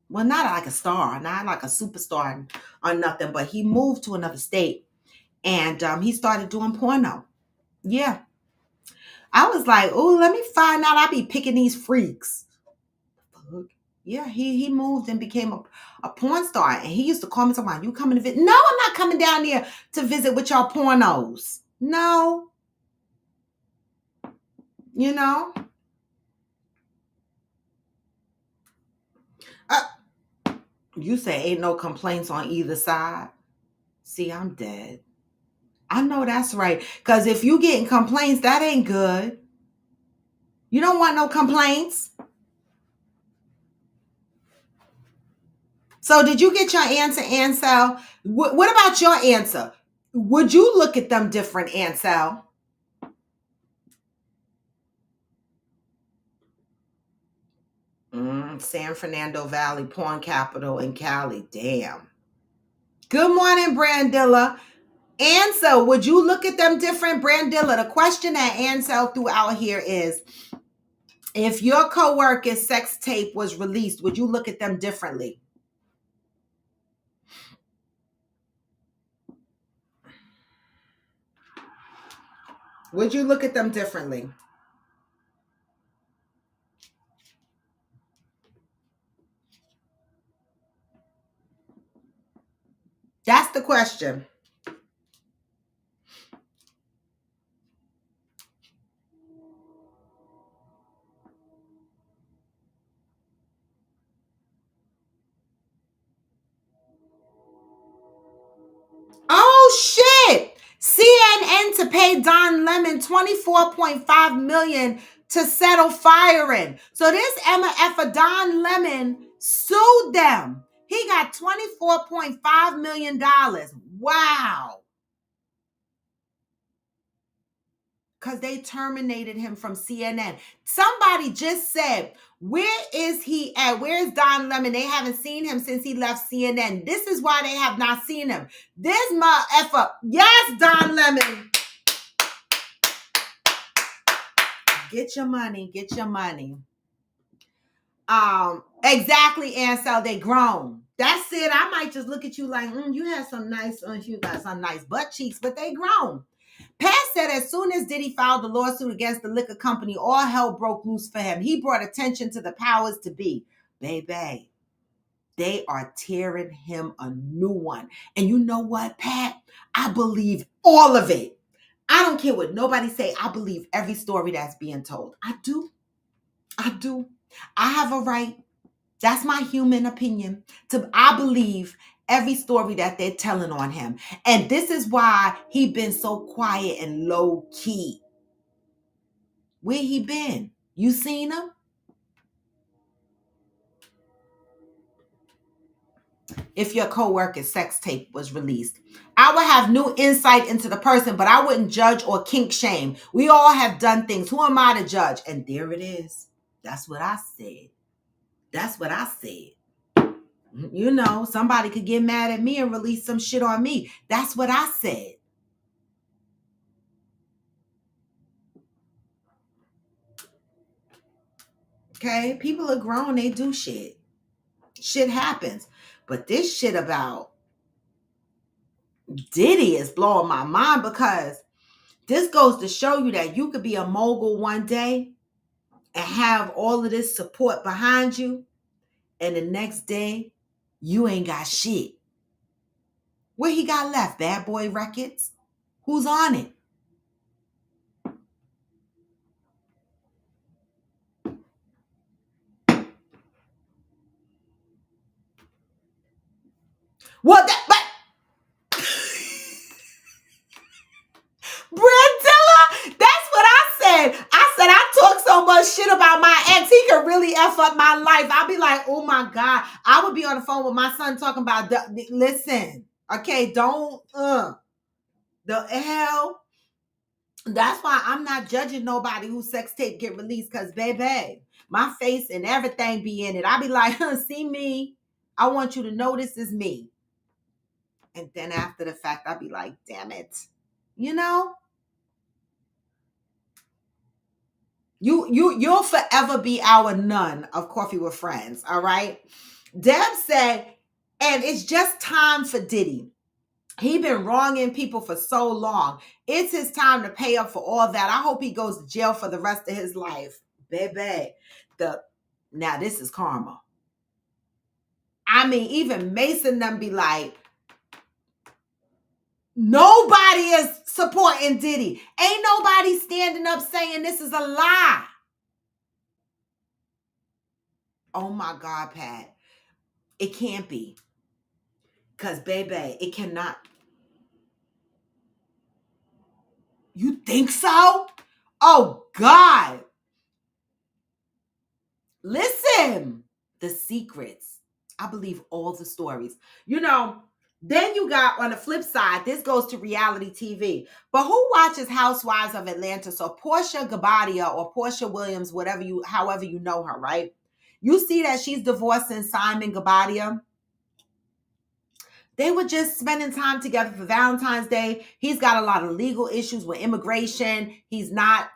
Well, not like a star, not like a superstar or nothing, but he moved to another state and he started doing porno. Yeah. I was like, oh, let me find out. I be picking these freaks. Yeah, he moved and became a porn star. And he used to call me somebody, you coming to visit? No, I'm not coming down there to visit with y'all pornos. No. You say ain't no complaints on either side. See, I'm dead. I know that's right. Because if you getting complaints, that ain't good. You don't want no complaints. So did you get your answer, Ansel? What about your answer? Would you look at them different, Ansel? San Fernando Valley, porn capital in Cali. Damn. Good morning, Brandilla. Ansel, would you look at them different, Brandilla? The question that Ansel threw out here is, If your coworker's sex tape was released, would you look at them differently? Would you look at them differently? That's the question. Oh shit! CNN to pay Don Lemon $24.5 million to settle firing. So this MF Don Lemon sued them. He got $24.5 million. Wow. Because they terminated him from CNN. Somebody just said, where is he at? Where's Don Lemon? They haven't seen him since he left CNN. This is why they have not seen him. This motherfucker. Yes, Don Lemon. Get your money. Get your money. Exactly, Ansel. They grown. That's it. I might just look at you like, you have some nice, you got some nice butt cheeks, but they grown. Pat said as soon as Diddy filed the lawsuit against the liquor company, all hell broke loose for him. He brought attention to the powers to be. Baby, they are tearing him a new one. And you know what, Pat? I believe all of it. I don't care what nobody say. I believe every story that's being told. I do. I have a right. That's my human opinion. I believe every story that they're telling on him. And this is why he been so quiet and low key. Where he been? You seen him? If your coworker's sex tape was released, I would have new insight into the person, but I wouldn't judge or kink shame. We all have done things. Who am I to judge? And there it is. That's what I said. That's what I said. You know, somebody could get mad at me and release some shit on me. That's what I said. Okay? People are grown. They do shit. Shit happens. But this shit about Diddy is blowing my mind, because this goes to show you that you could be a mogul one day and have all of this support behind you, and the next day you ain't got shit. What he got left? Bad Boy Records? Who's on it? What that? But Brandilla, that's what I said. I talk so much shit about my ex. He could really F up my life. I'll be like, oh my God. I would be on the phone with my son talking about, listen, okay, don't, the hell. That's why I'm not judging nobody whose sex tape get released, because, baby, my face and everything be in it. I be like, see me. I want you to know this is me. And then after the fact, I be like, damn it. You know? You'll forever be our nun of Coffee with Friends, all right? Deb said, and it's just time for Diddy. He been wronging people for so long. It's his time to pay up for all that. I hope he goes to jail for the rest of his life. Baby. Now this is karma. I mean, even Mason them be like, nobody is supporting Diddy. Ain't nobody standing up saying this is a lie. Oh my God, Pat. It can't be. Because, baby, it cannot. You think so? Oh, God. Listen. The secrets. I believe all the stories. You know, then you got, on the flip side, this goes to reality TV. But who watches Housewives of Atlanta? So Portia Gabadia or Portia Williams, however you know her, right? You see that she's divorcing Simon Gabadia. They were just spending time together for Valentine's Day. He's got a lot of legal issues with immigration. He's not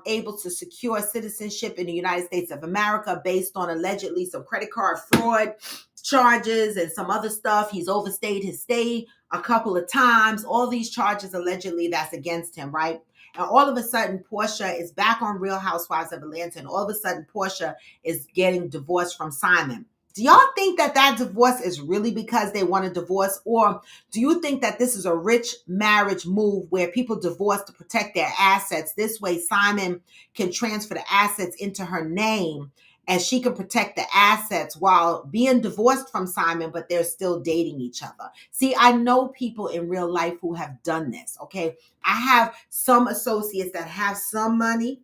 able to secure citizenship in the United States of America based on allegedly some credit card fraud charges and some other stuff. He's overstayed his stay a couple of times. All these charges allegedly that's against him, right? And all of a sudden, Portia is back on Real Housewives of Atlanta. And all of a sudden, Portia is getting divorced from Simon. Do y'all think that that divorce is really because they want a divorce? Or do you think that this is a rich marriage move where people divorce to protect their assets? This way, Simon can transfer the assets into her name and she can protect the assets while being divorced from Simon, but they're still dating each other. See, I know people in real life who have done this, okay? I have some associates that have some money,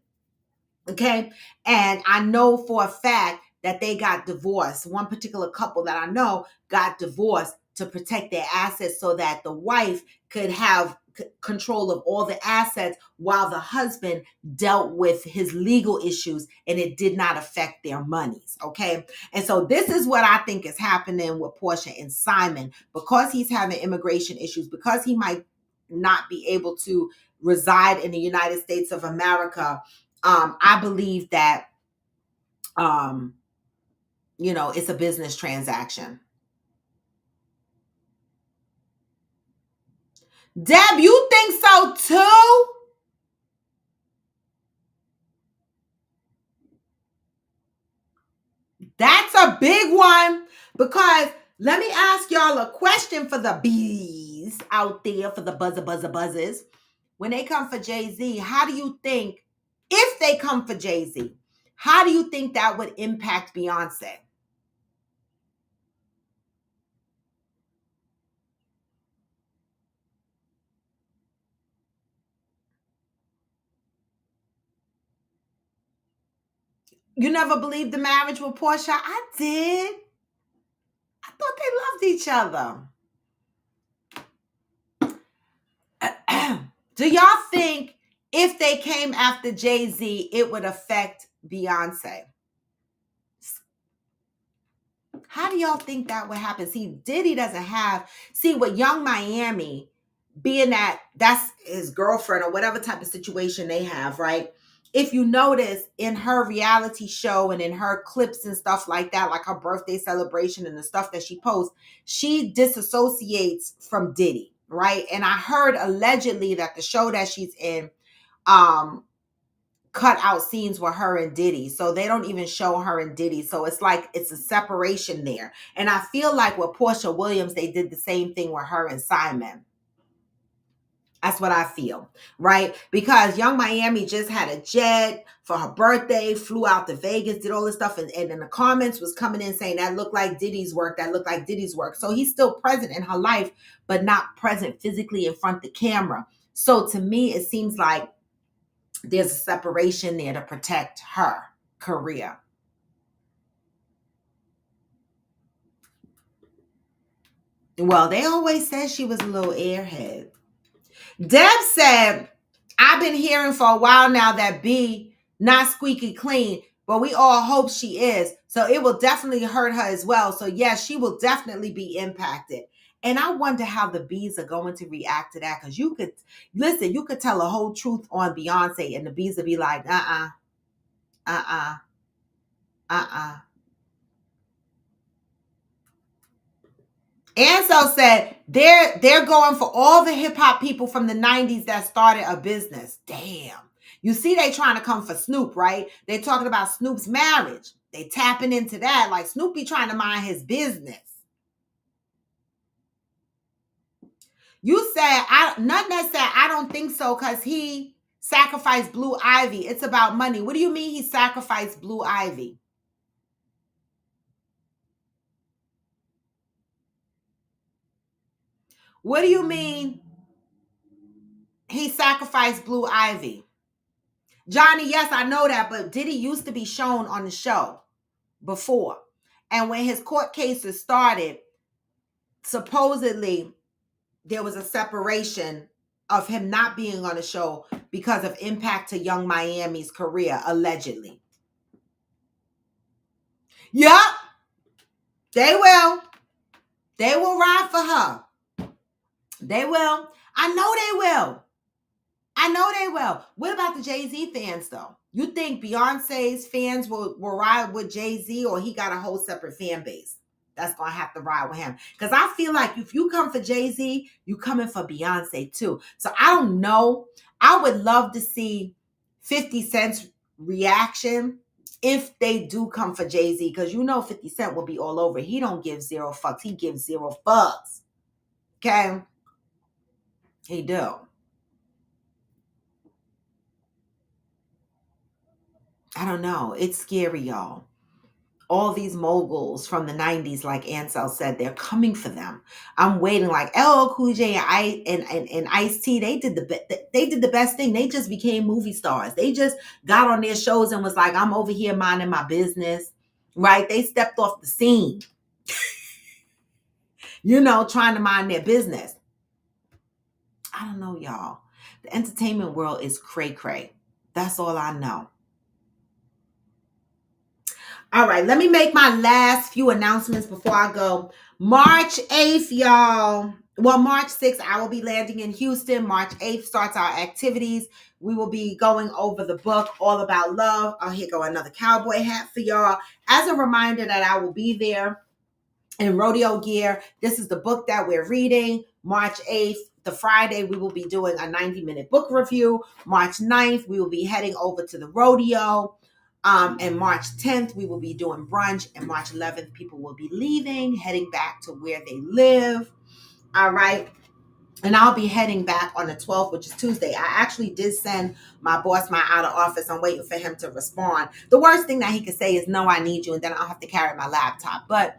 okay? And I know for a fact that they got divorced. One particular couple that I know got divorced to protect their assets so that the wife could have control of all the assets while the husband dealt with his legal issues and it did not affect their monies, okay? And so this is what I think is happening with Portia and Simon. Because he's having immigration issues, because he might not be able to reside in the United States of America, I believe that it's a business transaction. Deb, you think so too? That's a big one, because let me ask y'all a question for the bees out there, for the buzzers. When they come for Jay-Z, how do you think, if they come for Jay-Z, how do you think that would impact Beyonce? You never believed the marriage with Portia? I did. I thought they loved each other. Do y'all think if they came after Jay-Z, it would affect Beyonce? How do y'all think that would happen? See, Diddy doesn't have, with Young Miami, being that that's his girlfriend or whatever type of situation they have, right? If you notice in her reality show and in her clips and stuff like that, like her birthday celebration and the stuff that she posts, she disassociates from Diddy, right? And I heard allegedly that the show that she's in cut out scenes with her and Diddy. So they don't even show her and Diddy. So it's like it's a separation there. And I feel like with Portia Williams, they did the same thing with her and Simon. That's what I feel, right? Because Young Miami just had a jet for her birthday, flew out to Vegas, did all this stuff. And in the comments was coming in saying that looked like Diddy's work. That looked like Diddy's work. So he's still present in her life, but not present physically in front of the camera. So to me, it seems like there's a separation there to protect her career. Well, they always said she was a little airhead. Deb said, I've been hearing for a while now that B not squeaky clean, but we all hope she is. So it will definitely hurt her as well. So yes, she will definitely be impacted. And I wonder how the bees are going to react to that. Because you could tell a whole truth on Beyonce and the bees will be like, Ansel said they're going for all the hip hop people from the 90s that started a business. Damn. You see, they trying to come for Snoop, right? They talking about Snoop's marriage. They tapping into that. Like Snoop be trying to mind his business. You said nothing that said I don't think so because he sacrificed Blue Ivy. It's about money. What do you mean he sacrificed Blue Ivy? What do you mean he sacrificed Blue Ivy? Johnny, yes, I know that, but Diddy used to be shown on the show before. And when his court cases started, supposedly there was a separation of him not being on the show because of impact to Young Miami's career, allegedly. Yup. They will. They will ride for her. They will. I know they will. I know they will. What about the Jay-Z fans though? You think Beyonce's fans will ride with Jay-Z, or he got a whole separate fan base that's gonna have to ride with him? Because I feel like if you come for Jay-Z, you coming for Beyonce too. So I don't know. I would love to see 50 Cent's reaction if they do come for Jay-Z, because 50 Cent will be all over. He don't give zero fucks. He gives zero fucks. Okay? He do. I don't know. It's scary, y'all. All these moguls from the 90s, like Ansel said, they're coming for them. I'm waiting. Like LL Cool J and Ice-T, they did the best thing. They just became movie stars. They just got on their shows and was like, I'm over here minding my business. Right? They stepped off the scene, trying to mind their business. I don't know, y'all. The entertainment world is cray-cray. That's all I know. All right, let me make my last few announcements before I go. March 8th, y'all. Well, March 6th, I will be landing in Houston. March 8th starts our activities. We will be going over the book, All About Love. Oh, here go another cowboy hat for y'all. As a reminder that I will be there in rodeo gear. This is the book that we're reading. March 8th, the Friday, we will be doing a 90-minute book review. March 9th, we will be heading over to the rodeo. And March 10th, we will be doing brunch. And March 11th, people will be leaving, heading back to where they live. All right. And I'll be heading back on the 12th, which is Tuesday. I actually did send my boss my out of office. I'm waiting for him to respond. The worst thing that he could say is, no, I need you. And then I'll have to carry my laptop. But,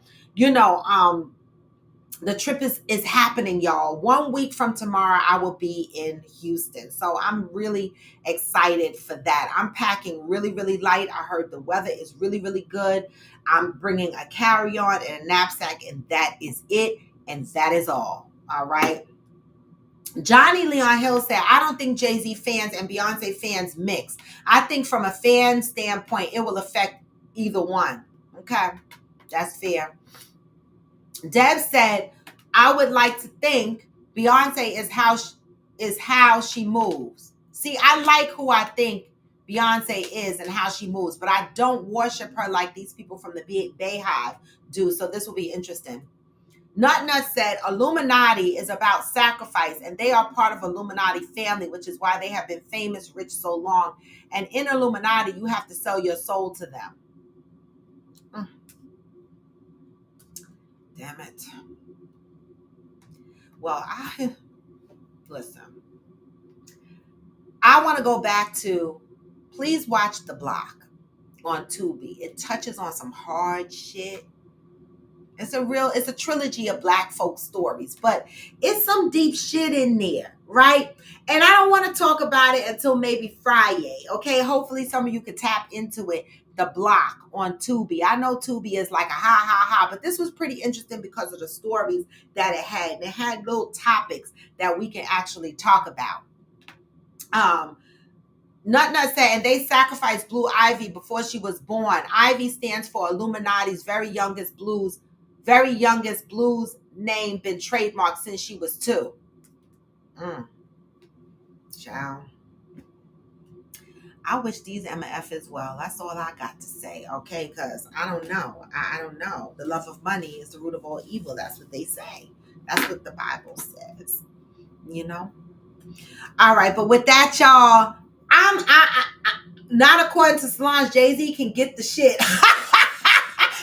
the trip is happening, y'all. 1 week from tomorrow, I will be in Houston. So I'm really excited for that. I'm packing really, really light. I heard the weather is really, really good. I'm bringing a carry-on and a knapsack, and that is it. And that is all. All right. Johnny Leon Hill said, I don't think Jay-Z fans and Beyonce fans mix. I think from a fan standpoint, it will affect either one. Okay. That's fair. Deb said, I would like to think Beyonce is how she moves. See, I like who I think Beyonce is and how she moves, but I don't worship her like these people from the Bayhive do. So this will be interesting. Nut said, Illuminati is about sacrifice, and they are part of Illuminati family, which is why they have been famous, rich so long. And in Illuminati, you have to sell your soul to them. Damn it. Well, listen. I want to go back to, please watch The Block on Tubi. It touches on some hard shit. It's a trilogy of Black folk stories, but it's some deep shit in there, right? And I don't want to talk about it until maybe Friday, okay? Hopefully some of you can tap into it. The Block on Tubi. I know Tubi is like a ha, but this was pretty interesting because of the stories that it had. And it had little topics that we can actually talk about. Nut said, and they sacrificed Blue Ivy before she was born. Ivy stands for Illuminati's very youngest blues name, been trademarked since she was 2. Child. I wish these MF as well. That's all I got to say, okay? Because I don't know. I don't know. The love of money is the root of all evil. That's what they say. That's what the Bible says. All right, but with that, y'all, I not according to Solange, Jay-Z can get the shit.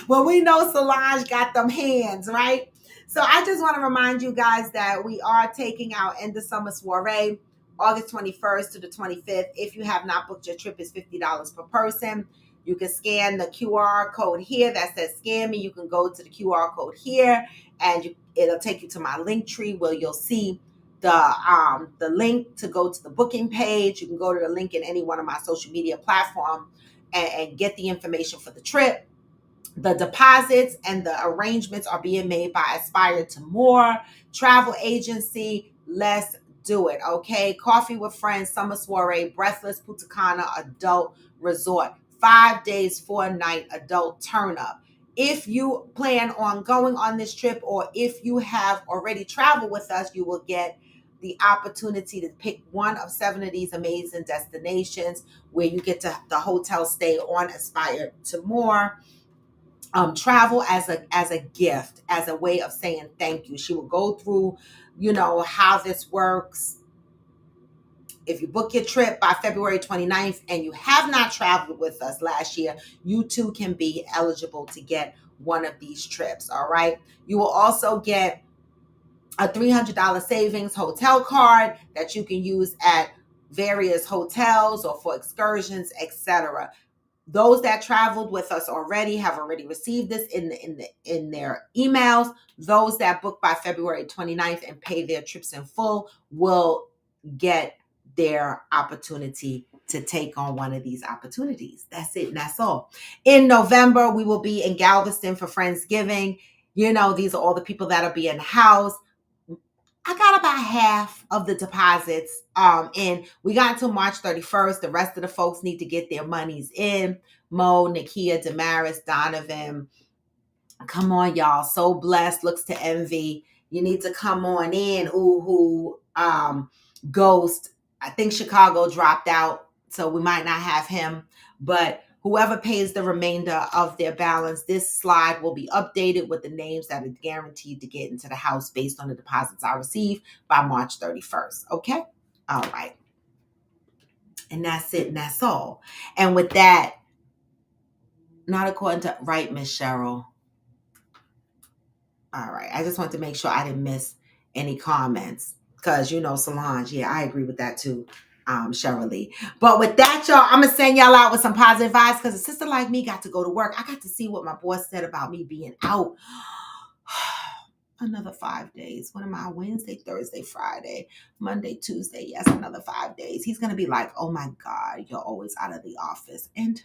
Well, we know Solange got them hands, right? So I just want to remind you guys that we are taking our end of summer soiree, August 21st to the 25th. If you have not booked your trip, it's $50 per person. You can scan the QR code here that says scan me. You can go to the QR code here, and it'll take you to my link tree where you'll see the link to go to the booking page. You can go to the link in any one of my social media platforms and get the information for the trip. The deposits and the arrangements are being made by Aspire to More Travel Agency. Let's do it, okay? Coffee with Friends, Summer Soiree, Breathless Punta Cana Adult Resort. 5 days, 4 night adult turn up. If you plan on going on this trip, or if you have already traveled with us, you will get the opportunity to pick one of 7 of these amazing destinations where you get to the hotel stay on Aspire to More. Travel as a gift, as a way of saying thank you. She will go through, how this works. If you book your trip by February 29th and you have not traveled with us last year, you too can be eligible to get one of these trips. All right. You will also get a $300 savings hotel card that you can use at various hotels or for excursions, etc. Those that traveled with us already have already received this in their emails. Those that book by February 29th and pay their trips in full will get their opportunity to take on one of these opportunities. That's it, and that's all. In November, we will be in Galveston for Friendsgiving. These are all the people that'll be in the house. I got about half of the deposits in. We got until March 31st. The rest of the folks need to get their monies in. Mo, Nakia, Damaris, Donovan. Come on, y'all. So blessed. Looks to envy. You need to come on in. Ooh, Ghost. I think Chicago dropped out, so we might not have him. But whoever pays the remainder of their balance, this slide will be updated with the names that are guaranteed to get into the house based on the deposits I receive by March 31st. Okay? All right. And that's it, and that's all. And with that, not according to, right, Miss Cheryl? All right. I just want to make sure I didn't miss any comments. Because, Solange, yeah, I agree with that too, Cheryl Lee. But with that, y'all, I'm going to send y'all out with some positive vibes because a sister like me got to go to work. I got to see what my boss said about me being out another 5 days. What am I? Wednesday, Thursday, Friday, Monday, Tuesday. Yes, another 5 days. He's going to be like, oh my God, you're always out of the office. And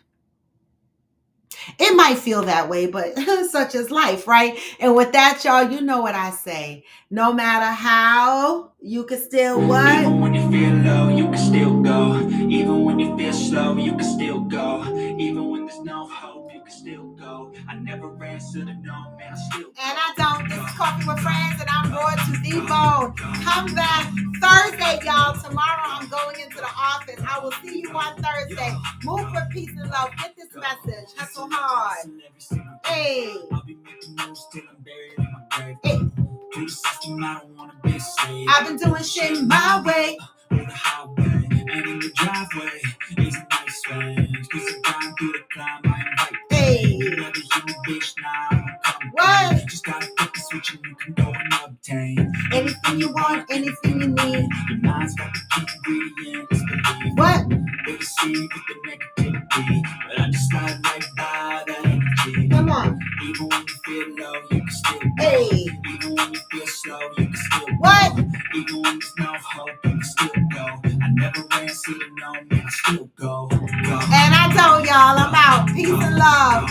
it might feel that way, but such is life, right? And with that, y'all, you know what I say. No matter how, you can still what? Even when you feel low, you can still go. Even when you feel slow, you can still go. Even when there's no hope, you can still go. I never answer to no, man, I still go. And I don't. This is Coffee with Friends, and I'm Raw to the Bone. Come back Thursday, y'all. Tomorrow, I'm going into the office. I will see you on Thursday. Move with peace and love. Get this message. Hustle hard. Hey. I'll be making moves till I'm buried in my grave. Hey. Through the system, I don't wanna be a slave. I've been doing shit my way. On the highway and in the driveway, it's a nice range. Cause I'm going through the climb, I invite. Hey. You never hear me, bitch, now I'm coming. What? Just gotta flip the switch and you can go and obtain Anything you want, anything you need. your mind's got the key ingredients, believe. What? They deceive with the negativity, but I just slide right by that energy. Come on. Even when you feel low, you can still go. Hey. Even when you feel slow, you can still go. What? Even when there's no hope, you can still go. I never answer to no, man, I still go. And I told y'all I'm out. Peace and love.